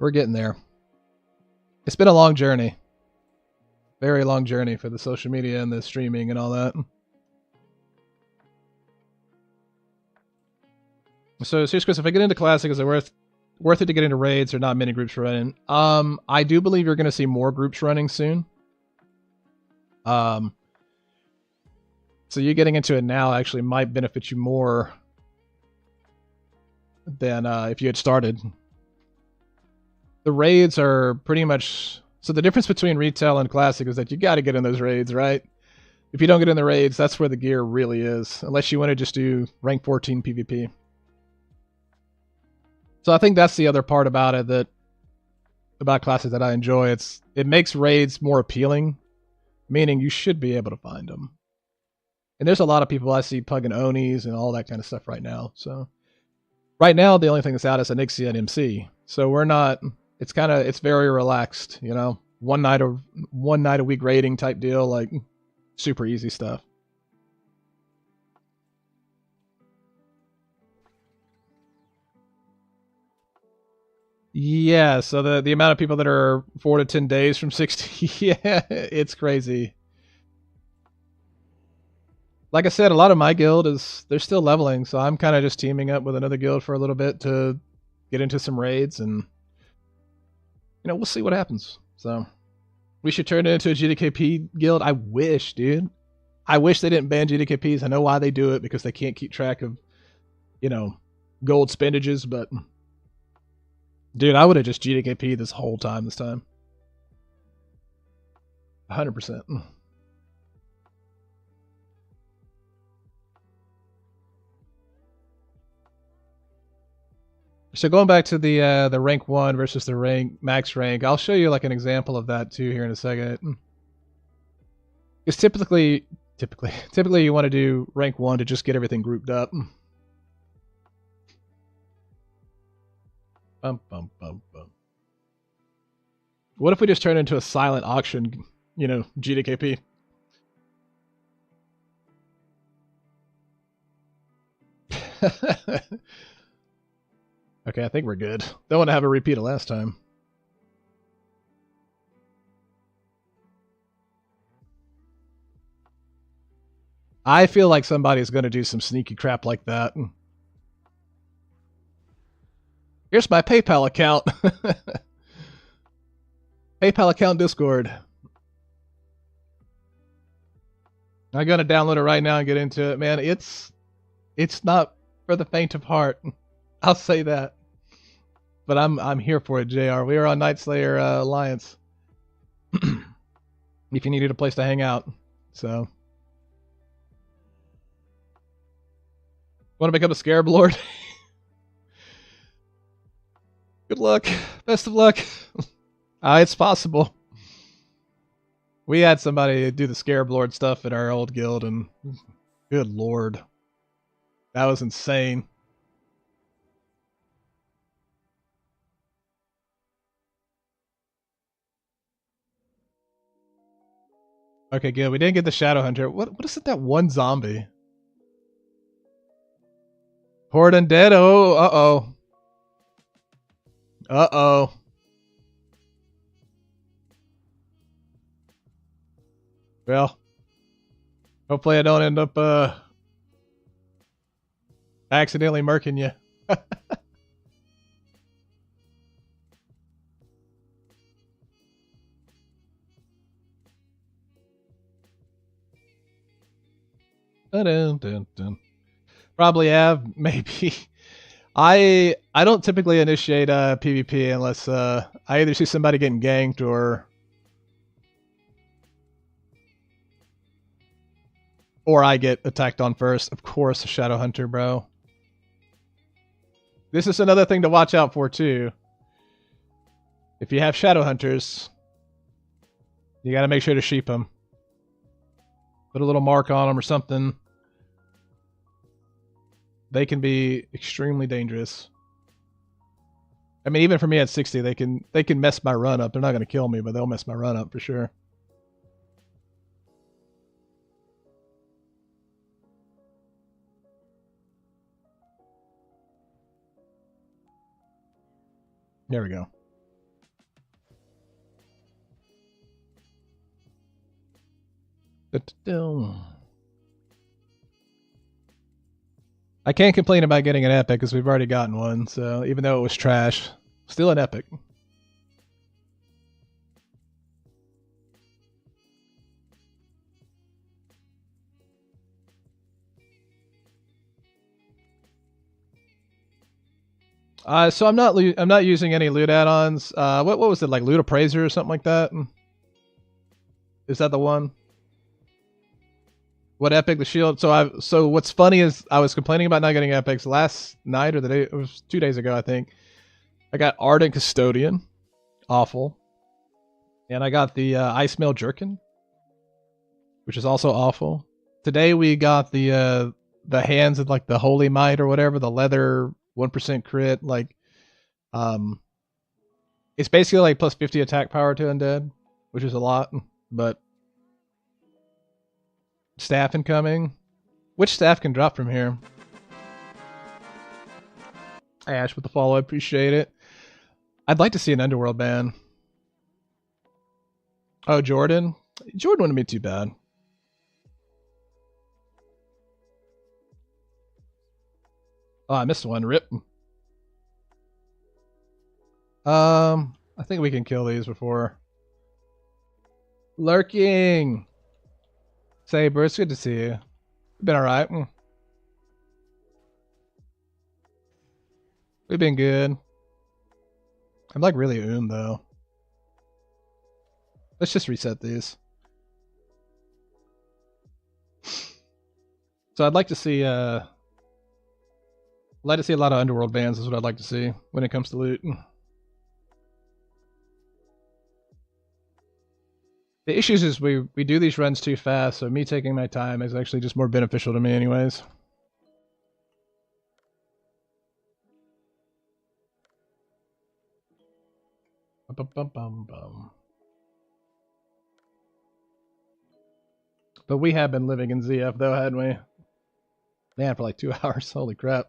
We're getting there. It's been a long journey. Very long journey for the social media and the streaming and all that. So, serious Chris, if I get into Classic, is it worth it to get into raids or not many groups running? I do believe you're going to see more groups running soon. So you getting into it now actually might benefit you more than if you had started. The raids are pretty much... So the difference between retail and classic is that you got to get in those raids, right? If you don't get in the raids, that's where the gear really is. Unless you want to just do rank 14 PvP. So I think that's the other part about it, about classic that I enjoy. It makes raids more appealing, meaning you should be able to find them. And there's a lot of people I see plugging Onis and all that kind of stuff right now. So right now the only thing that's out is Anixia and MC. So we're not... It's very relaxed, you know, one night a week raiding type deal, like super easy stuff. Yeah, so the amount of people that are 4 to 10 days from 60, yeah, it's crazy. Like I said, a lot of my guild they're still leveling, so I'm kind of just teaming up with another guild for a little bit to get into some raids, and you know, we'll see what happens. So we should turn it into a GDKP guild. I wish, dude. I wish they didn't ban GDKPs. I know why they do it, because they can't keep track of, you know, gold spendages, but dude, I would have just GDKP this whole time this time. 100%. So going back to the rank 1 versus the rank max rank, I'll show you like an example of that too here in a second. Because typically you want to do rank 1 to just get everything grouped up. Bum, bum, bum, bum. What if we just turn into a silent auction, you know, GDKP? Okay, I think we're good. Don't want to have a repeat of last time. I feel like somebody's going to do some sneaky crap like that. Here's my PayPal account. PayPal account Discord. I'm going to download it right now and get into it. Man, it's not for the faint of heart. I'll say that. But I'm here for it, JR. We are on Night Slayer Alliance. If you needed a place to hang out. So. Want to become a Scarab Lord? Good luck. Best of luck. It's possible. We had somebody do the Scarab Lord stuff in our old guild, and good lord. That was insane. Okay, good. We didn't get the Shadow Hunter. What is it, that one zombie? Horde Undead? Oh, uh-oh. Uh-oh. Well, hopefully I don't end up accidentally murking you. Dun, dun, dun. Probably have, maybe. I don't typically initiate PvP unless I either see somebody getting ganked or I get attacked on first. Of course, a Shadow Hunter, bro. This is another thing to watch out for too. If you have Shadow Hunters, you got to make sure to sheep them. Put a little mark on them or something. They can be extremely dangerous. I mean, even for me at 60, they can mess my run up. They're not going to kill me, but they'll mess my run up for sure. There we go. I can't complain about getting an epic because we've already gotten one, so even though it was trash, still an epic. So I'm not using any loot add-ons. What was it, like Loot Appraiser or something like that? Is that the one? What epic? The shield. So what's funny is I was complaining about not getting epics last night or the day. It was 2 days ago, I think. I got Ardent Custodian, awful, and I got the Ice Mail Jerkin, which is also awful. Today we got the hands of like the Holy Might or whatever, the leather 1% crit. Like, it's basically like plus 50 attack power to undead, which is a lot, but. Staff incoming. Which staff can drop from here? Ash with the follow, I appreciate it. I'd like to see an Underworld ban. Oh, Jordan? Jordan wouldn't be too bad. Oh, I missed one. Rip. I think we can kill these before. Lurking! Saber, it's good to see you. You've been alright. We've been good. I'm like really though. Let's just reset these. So I'd like to see I'd like to see a lot of underworld bans is what I'd like to see when it comes to loot. The issues is we do these runs too fast, so me taking my time is actually just more beneficial to me anyways. But we have been living in ZF though, hadn't we? Man, for like 2 hours. Holy crap.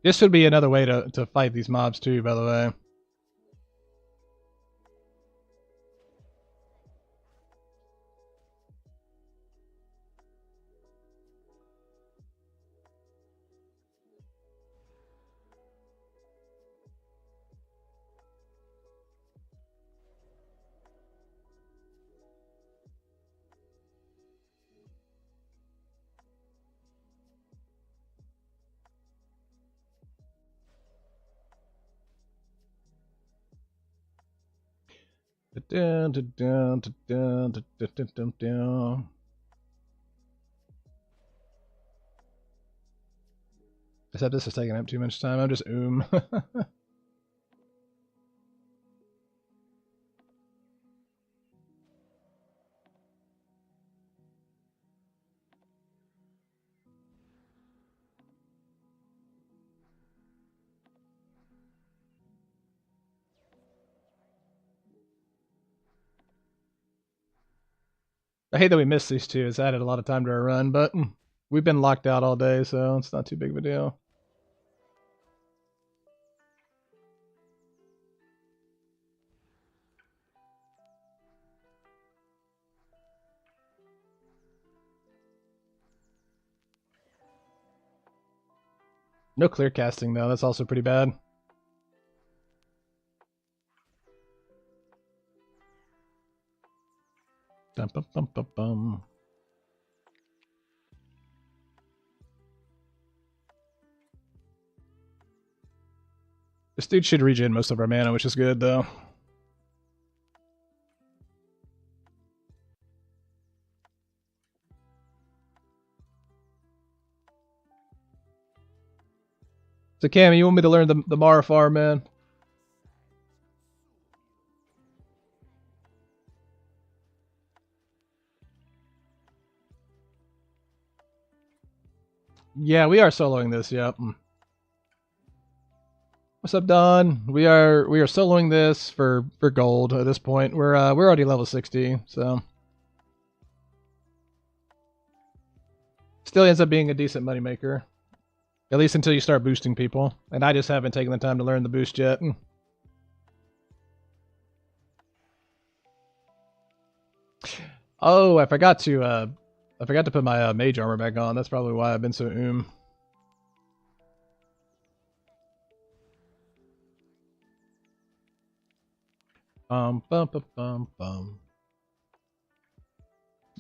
This would be another way to fight these mobs too, by the way. Except this is taking up too much time. I'm just I hate that we missed these two. It's added a lot of time to our run, but we've been locked out all day, so it's not too big of a deal. No clear casting though. That's also pretty bad. Dum, bum, bum, bum, bum. This dude should regen most of our mana, which is good though. So Cam, you want me to learn the Mara farm, man? Yeah, we are soloing this. Yep. What's up, Don? We are soloing this for gold at this point. We're already level 60, so still ends up being a decent moneymaker. At least until you start boosting people. And I just haven't taken the time to learn the boost yet. Oh, I forgot to put my mage armor back on. That's probably why I've been so Bum, bum, bum, bum, bum.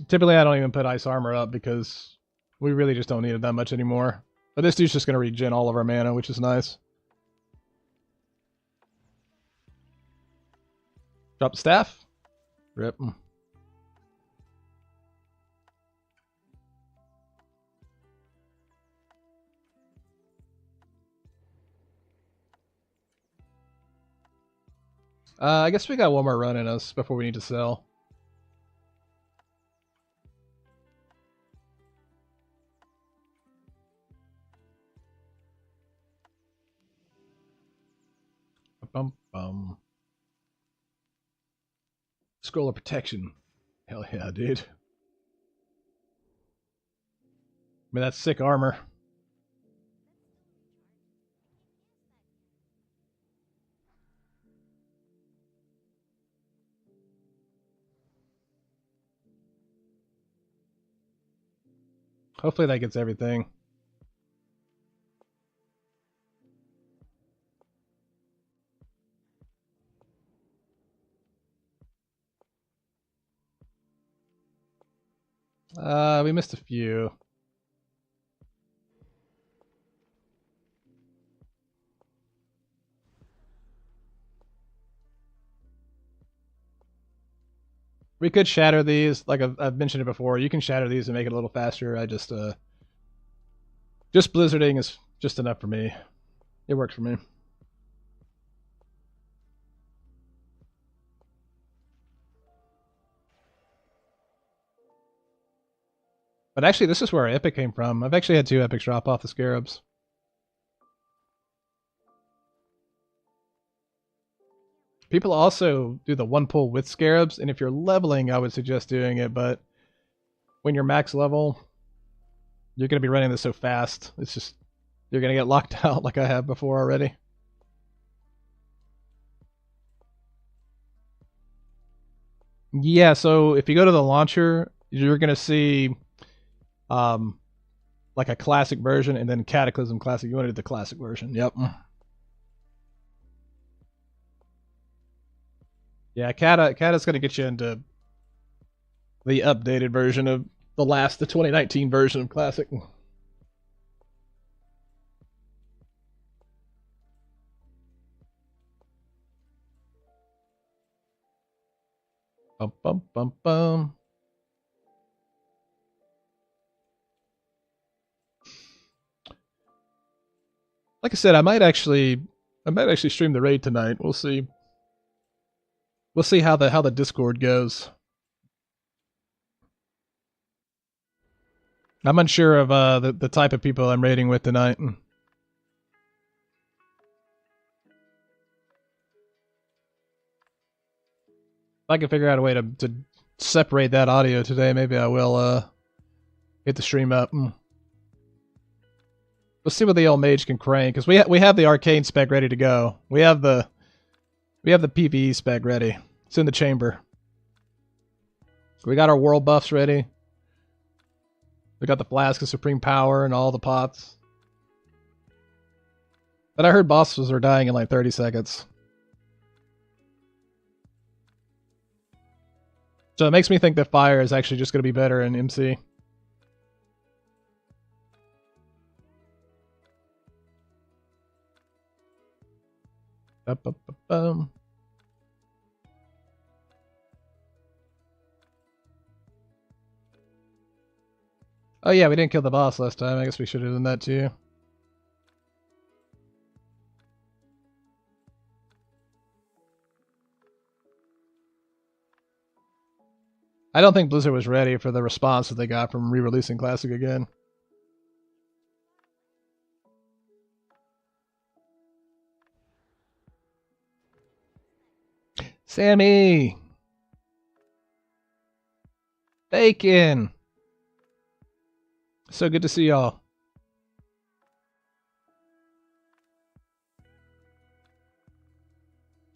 Typically, I don't even put ice armor up because we really just don't need it that much anymore. But this dude's just going to regen all of our mana, which is nice. Drop the staff. Rip. I guess we got one more run in us before we need to sell. Bum, bum. Scroll of protection. Hell yeah, dude. I mean, that's sick armor. Hopefully that gets everything. We missed a few. We could shatter these, like I've mentioned it before. You can shatter these and make it a little faster. I just blizzarding is just enough for me. It works for me. But actually, this is where our epic came from. I've actually had 2 epics drop off the scarabs. People also do the 1 pull with scarabs, and if you're leveling, I would suggest doing it, but when you're max level, you're going to be running this so fast. It's just, you're going to get locked out like I have before already. Yeah, so if you go to the launcher, you're going to see like a classic version and then Cataclysm Classic. You want to do the classic version. Yep. Yeah, Kata's going to get you into the updated version of the 2019 version of Classic. Bum, bum, bum, bum. Like I said, I might actually stream the raid tonight. We'll see. We'll see how the Discord goes. I'm unsure of the type of people I'm raiding with tonight. If I can figure out a way to separate that audio today, maybe I will get the stream up. Let's see what the old mage can crank, because we have the arcane spec ready to go. We have the PvE spec ready. It's in the chamber. We got our world buffs ready. We got the flask of supreme power and all the pots. But I heard bosses are dying in like 30 seconds. So it makes me think that fire is actually just going to be better in MC. Ba-ba-ba-bum. Oh yeah, we didn't kill the boss last time. I guess we should have done that too. I don't think Blizzard was ready for the response that they got from re-releasing Classic again. Sammy! Bacon! So good to see y'all.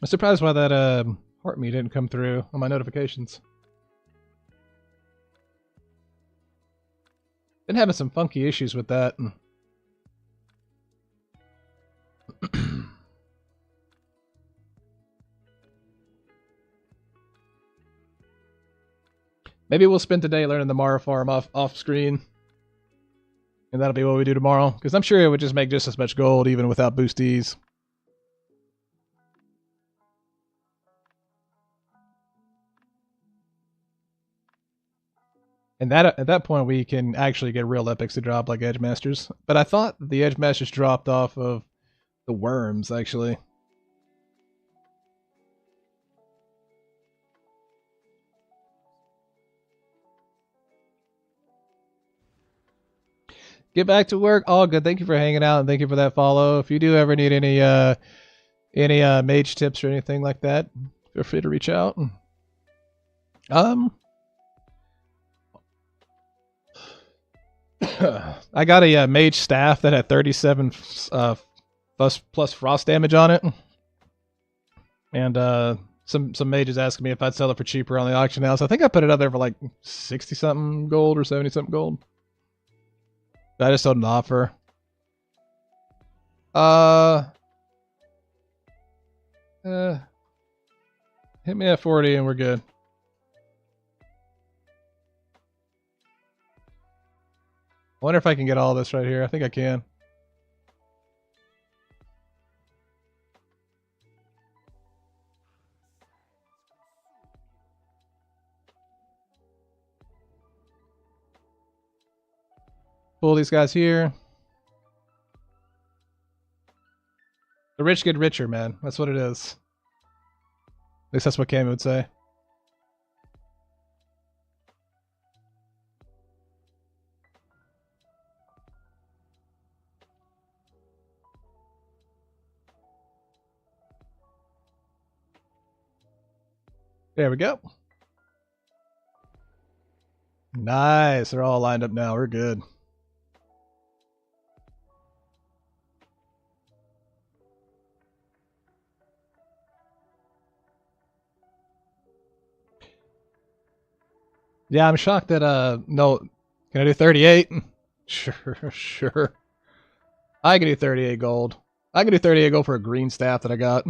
I'm surprised why that heart me didn't come through on my notifications. Been having some funky issues with that. Maybe we'll spend today learning the Mara farm off screen. And that'll be what we do tomorrow. Because I'm sure it would just make just as much gold even without boosties. And that at that point we can actually get real epics to drop like Edge Masters. But I thought the Edge Masters dropped off of the worms actually. Get back to work. All good. Thank you for hanging out and thank you for that follow. If you do ever need any mage tips or anything like that, feel free to reach out. I got a mage staff that had 37 plus frost damage on it, and some mages asking me if I'd sell it for cheaper on the auction house. I think I put it up there for like 60 something gold or 70 something gold. I just sold an offer. Hit me at 40 and we're good. I wonder if I can get all this right here. I think I can. Pull these guys here. The rich get richer, man. That's what it is. At least that's what Cam would say. There we go. Nice. They're all lined up now. We're good. Yeah, I'm shocked that no, can I do 38? Sure. I can do 38 gold. I can do 38 gold for a green staff that I got.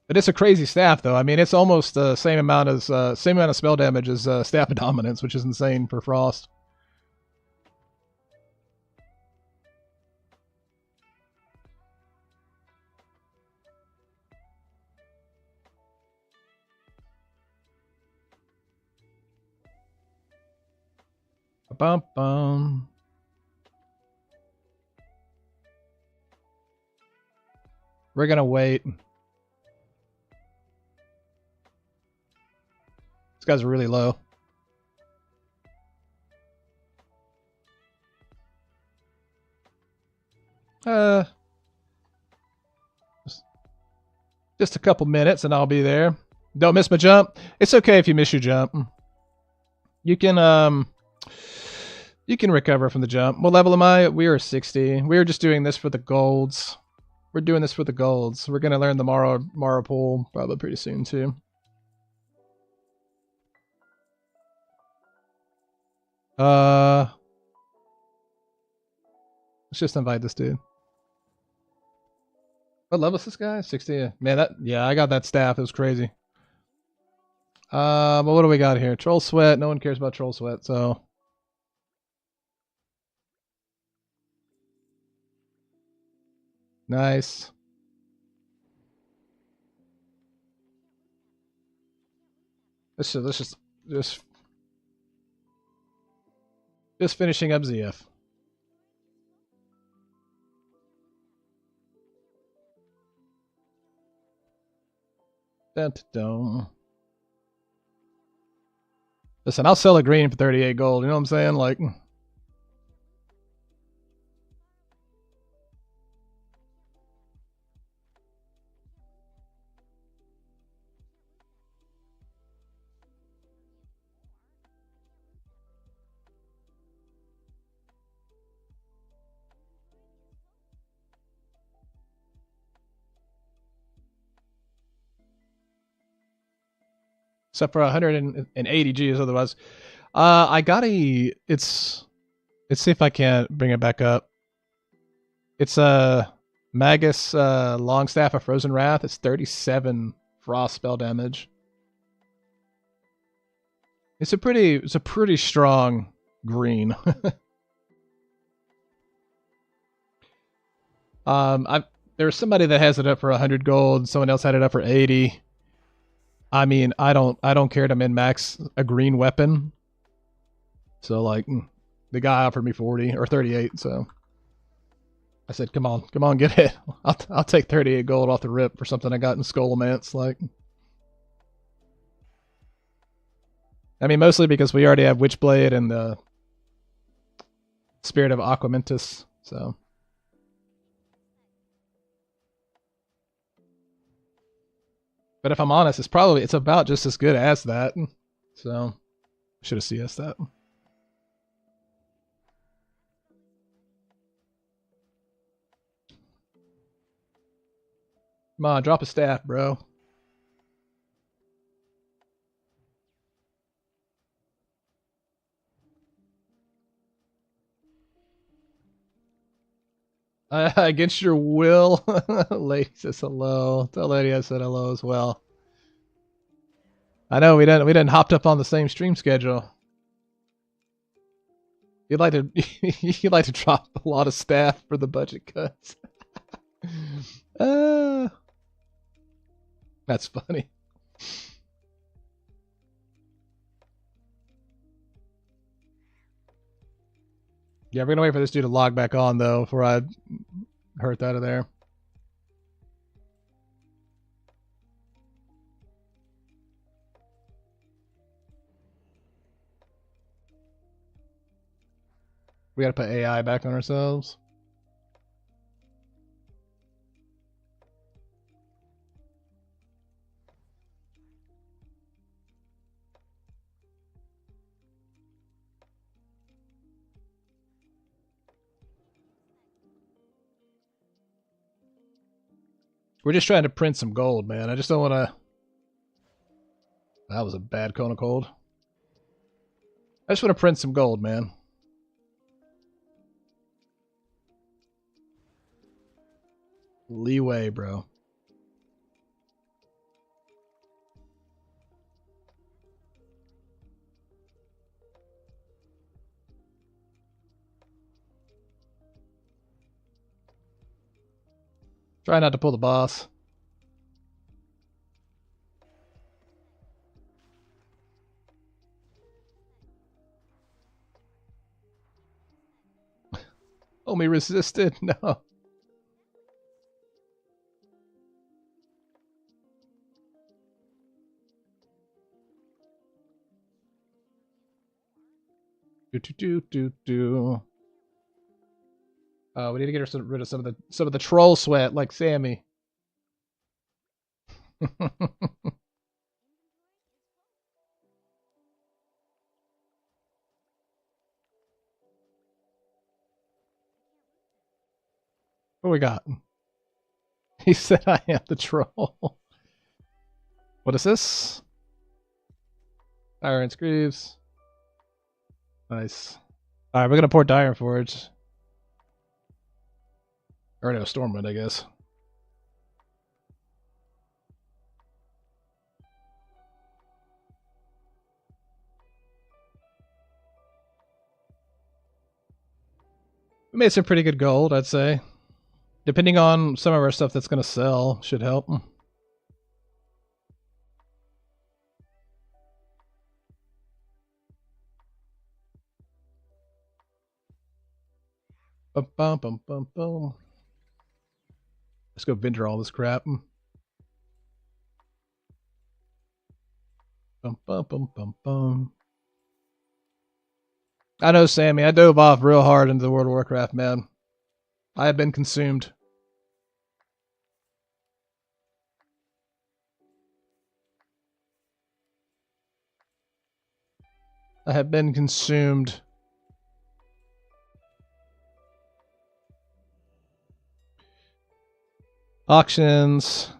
But it's a crazy staff, though. I mean, it's almost the same amount of spell damage as Staff of Dominance, which is insane for Frost. Bum bum. We're gonna wait. These guys are really low. Just a couple minutes and I'll be there. Don't miss my jump. It's okay if you miss your jump. You can recover from the jump. What level am I? We are 60. We were just doing this for the golds. We're doing this for the golds. We're gonna learn the Mara pool probably pretty soon too. Let's just invite this dude. What level is this guy? 60. Man, I got that staff. It was crazy. But what do we got here? Troll Sweat. No one cares about Troll Sweat, so. Nice. Let's just finishing up ZF. Dun. Listen, I'll sell a green for 38 gold. You know what I'm saying? Like, except for 180 Gs otherwise. I got let's see if I can't bring it back up. It's a Magus Longstaff of Frozen Wrath. It's 37 frost spell damage. It's a pretty strong green. There was somebody that has it up for 100 gold, someone else had it up for 80. I mean, I don't care to min-max a green weapon. So like the guy offered me 40 or 38, so I said, "Come on, get it. I'll take 38 gold off the rip for something I got in Skullomance." Like, I mean, mostly because we already have Witchblade and the Spirit of Aquamentus, so. But if I'm honest, it's about just as good as that. So, should have CS that. Come on, drop a staff, bro. Against your will. Lady says hello. Tell Lady I said hello as well. I know we didn't hopped up on the same stream schedule. You'd like to drop a lot of staff for the budget cuts. That's funny. Yeah, we're gonna wait for this dude to log back on though before I hurt out of there. We gotta put AI back on ourselves. We're just trying to print some gold, man. I just don't want to... That was a bad cone of cold. I just want to print some gold, man. Leeway, bro. Try not to pull the boss. Oh, me resisted? No. Do. We need to get rid of some of the troll sweat, like Sammy. What we got? He said I am the troll. What is this? Iron Screeves. Nice. Alright, we're gonna pour Dire Forge. Or no, Stormwind, I guess. We made some pretty good gold, I'd say. Depending on some of our stuff that's gonna sell, should help. Bum, bum, bum, bum, bum. Let's go vendor all this crap. Bum, bum, bum, bum, bum. I know, Sammy. I dove off real hard into the World of Warcraft, man. I have been consumed. I have been consumed. Auctions.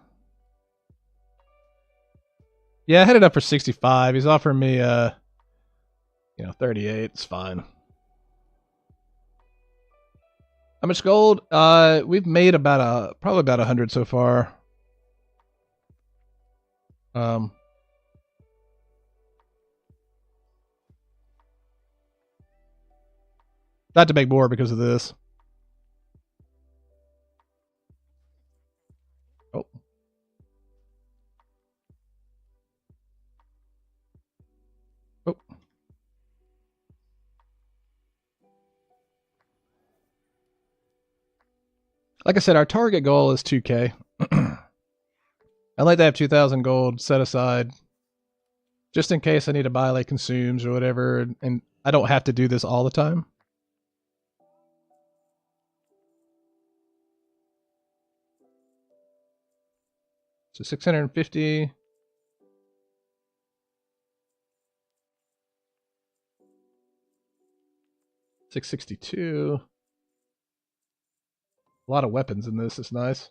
Yeah, I had it up for 65. He's offering me 38. It's fine. How much gold? We've made probably about 100 so far. Not to make more because of this. Oh. Oh. Like I said, our target goal is 2K. I'd like to have 2,000 gold set aside just in case I need to buy like consumes or whatever, and I don't have to do this all the time. So 650. $662. A lot of weapons in this. It's nice.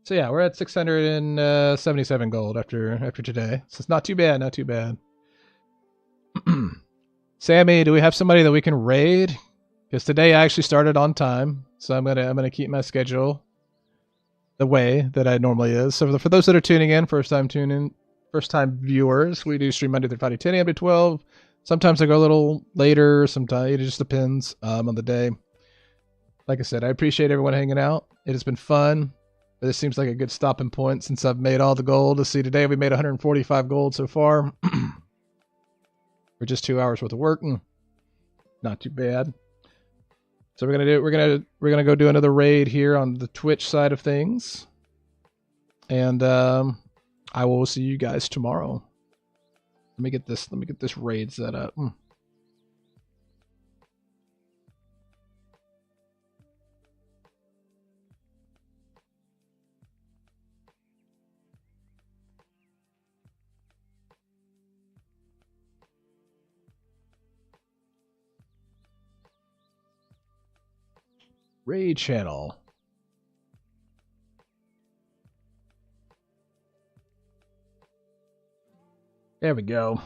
So yeah, we're at 677 gold after today. So it's not too bad. Not too bad. Sammy, do we have somebody that we can raid? Because today I actually started on time, so I'm gonna keep my schedule the way that I normally is. So for those that are tuning in, first time viewers, we do stream Monday through Friday, 10 a.m. to 12. Sometimes I go a little later. Sometimes it just depends on the day. Like I said, I appreciate everyone hanging out. It has been fun. This seems like a good stopping point since I've made all the gold. Let's see, today we made 145 gold so far. For just 2 hours worth of work. Not too bad. So we're gonna go do another raid here on the Twitch side of things. And I will see you guys tomorrow. Let me get this raid set up. Raid channel. There we go.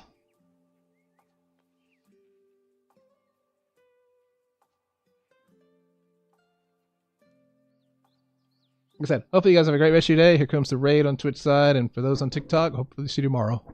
Like I said, hopefully you guys have a great rest of your day. Here comes the raid on Twitch side, and for those on TikTok, hopefully see you tomorrow.